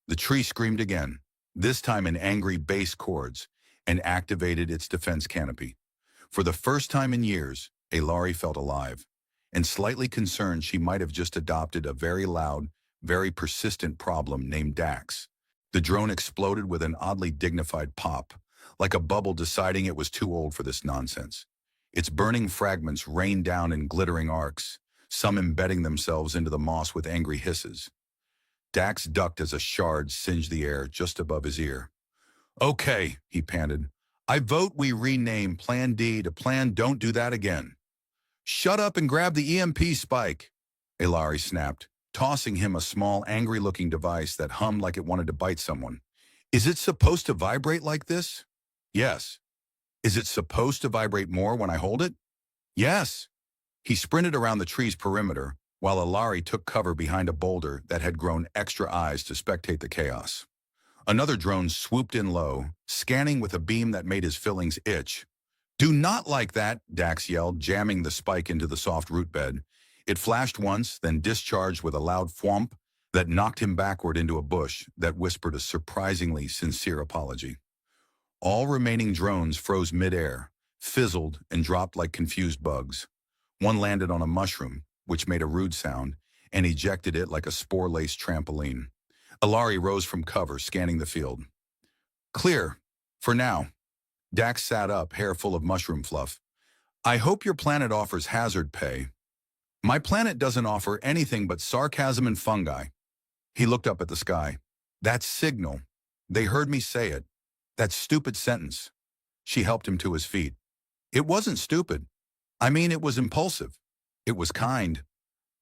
The tree screamed again, this time in angry bass chords, and activated its defense canopy. For the first time in years, Alari felt alive, and slightly concerned she might have just adopted a very loud, very persistent problem named Dax. The drone exploded with an oddly dignified pop, like a bubble deciding it was too old for this nonsense. Its burning fragments rained down in glittering arcs, some embedding themselves into the moss with angry hisses. Dax ducked as a shard singed the air just above his ear. Okay, he panted. I vote we rename Plan D to Plan Don't Do That Again. Shut up and grab the EMP spike, Alari snapped, tossing him a small, angry-looking device that hummed like it wanted to bite someone. Is it supposed to vibrate like this? Yes. Is it supposed to vibrate more when I hold it? Yes. He sprinted around the tree's perimeter, while Alari took cover behind a boulder that had grown extra eyes to spectate the chaos. Another drone swooped in low, scanning with a beam that made his fillings itch. Do not like that, Dax yelled, jamming the spike into the soft root bed. It flashed once, then discharged with a loud thwomp that knocked him backward into a bush that whispered a surprisingly sincere apology. All remaining drones froze midair, fizzled, and dropped like confused bugs. One landed on a mushroom, which made a rude sound, and ejected it like a spore-laced trampoline. Alari rose from cover, scanning the field. Clear. For now. Dax sat up, hair full of mushroom fluff. I hope your planet offers hazard pay. My planet doesn't offer anything but sarcasm and fungi. He looked up at the sky. That signal. They heard me say it. That stupid sentence. She helped him to his feet. It wasn't stupid. I mean, it was impulsive. It was kind.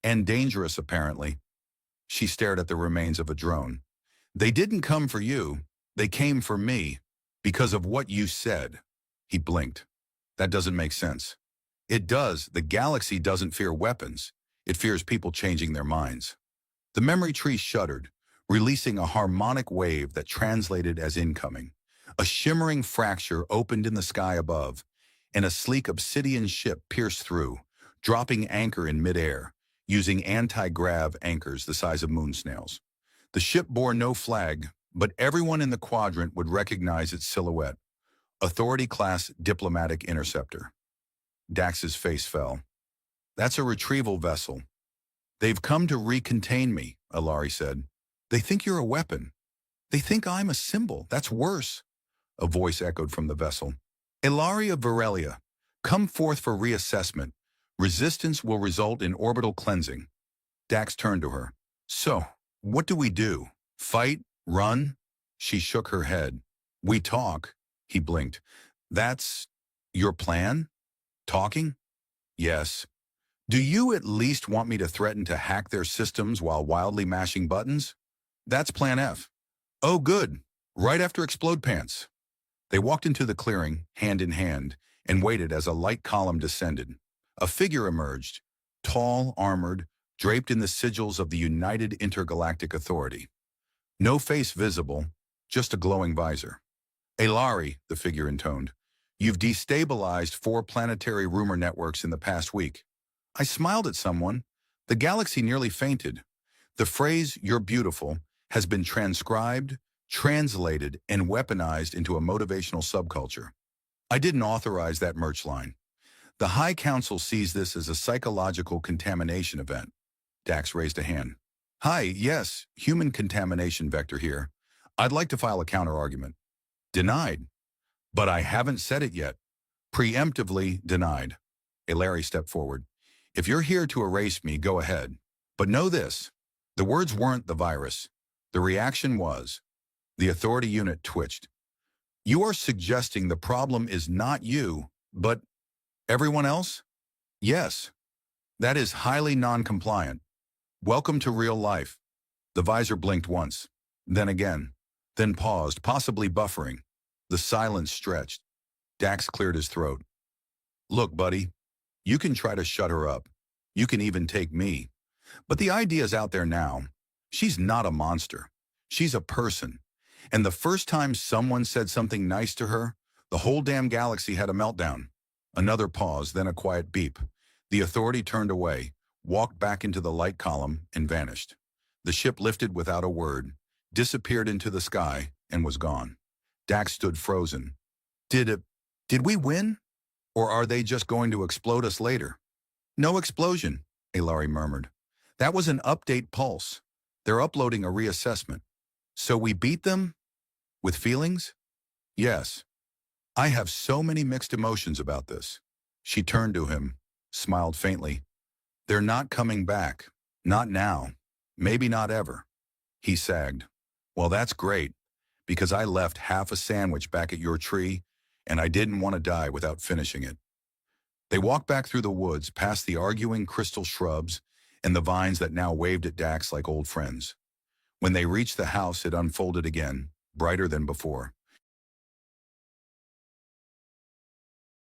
And dangerous, apparently. She stared at the remains of a drone. They didn't come for you. They came for me. Because of what you said. He blinked. That doesn't make sense. It does. The galaxy doesn't fear weapons. It fears people changing their minds. The memory tree shuddered, releasing a harmonic wave that translated as incoming. A shimmering fracture opened in the sky above, and a sleek obsidian ship pierced through, dropping anchor in midair, using anti-grav anchors the size of moon snails. The ship bore no flag, but everyone in the quadrant would recognize its silhouette. Authority-class diplomatic interceptor. Dax's face fell. That's a retrieval vessel. They've come to recontain me, Alari said. They think you're a weapon. They think I'm a symbol. That's worse. A voice echoed from the vessel. Alari of Varelia, come forth for reassessment. Resistance will result in orbital cleansing. Dax turned to her. So, what do we do? Fight? Run? She shook her head. We talk. He blinked. That's your plan? Talking? Yes. Do you at least want me to threaten to hack their systems while wildly mashing buttons? That's Plan F. Oh, good. Right after Explode Pants. They walked into the clearing, hand in hand, and waited as a light column descended. A figure emerged, tall, armored, draped in the sigils of the United Intergalactic Authority. No face visible, just a glowing visor. Alari, the figure intoned, you've destabilized 4 planetary rumor networks in the past week. I smiled at someone. The galaxy nearly fainted. The phrase, you're beautiful, has been transcribed, translated, and weaponized into a motivational subculture. I didn't authorize that merch line. The High Council sees this as a psychological contamination event. Dax raised a hand. Hi, yes, human contamination vector here. I'd like to file a counter-argument. Denied. But I haven't said it yet. Preemptively denied. Alari stepped forward. If you're here to erase me, go ahead. But know this. The words weren't the virus. The reaction was. The authority unit twitched. You are suggesting the problem is not you, but everyone else? Yes. That is highly non-compliant. Welcome to real life. The visor blinked once, then again, then paused, possibly buffering. The silence stretched. Dax cleared his throat. Look, buddy, you can try to shut her up. You can even take me. But the idea's out there now. She's not a monster. She's a person. And the first time someone said something nice to her, the whole damn galaxy had a meltdown. Another pause, then a quiet beep. The authority turned away, walked back into the light column, and vanished. The ship lifted without a word, disappeared into the sky, and was gone. Dax stood frozen. Did we win? Or are they just going to explode us later? No explosion, Ilari murmured. That was an update pulse. They're uploading a reassessment. So we beat them? With feelings? Yes. I have so many mixed emotions about this. She turned to him, smiled faintly. They're not coming back. Not now. Maybe not ever. He sagged. Well, that's great, because I left half a sandwich back at your tree, and I didn't want to die without finishing it. They walked back through the woods, past the arguing crystal shrubs and the vines that now waved at Dax like old friends. When they reached the house, it unfolded again, brighter than before.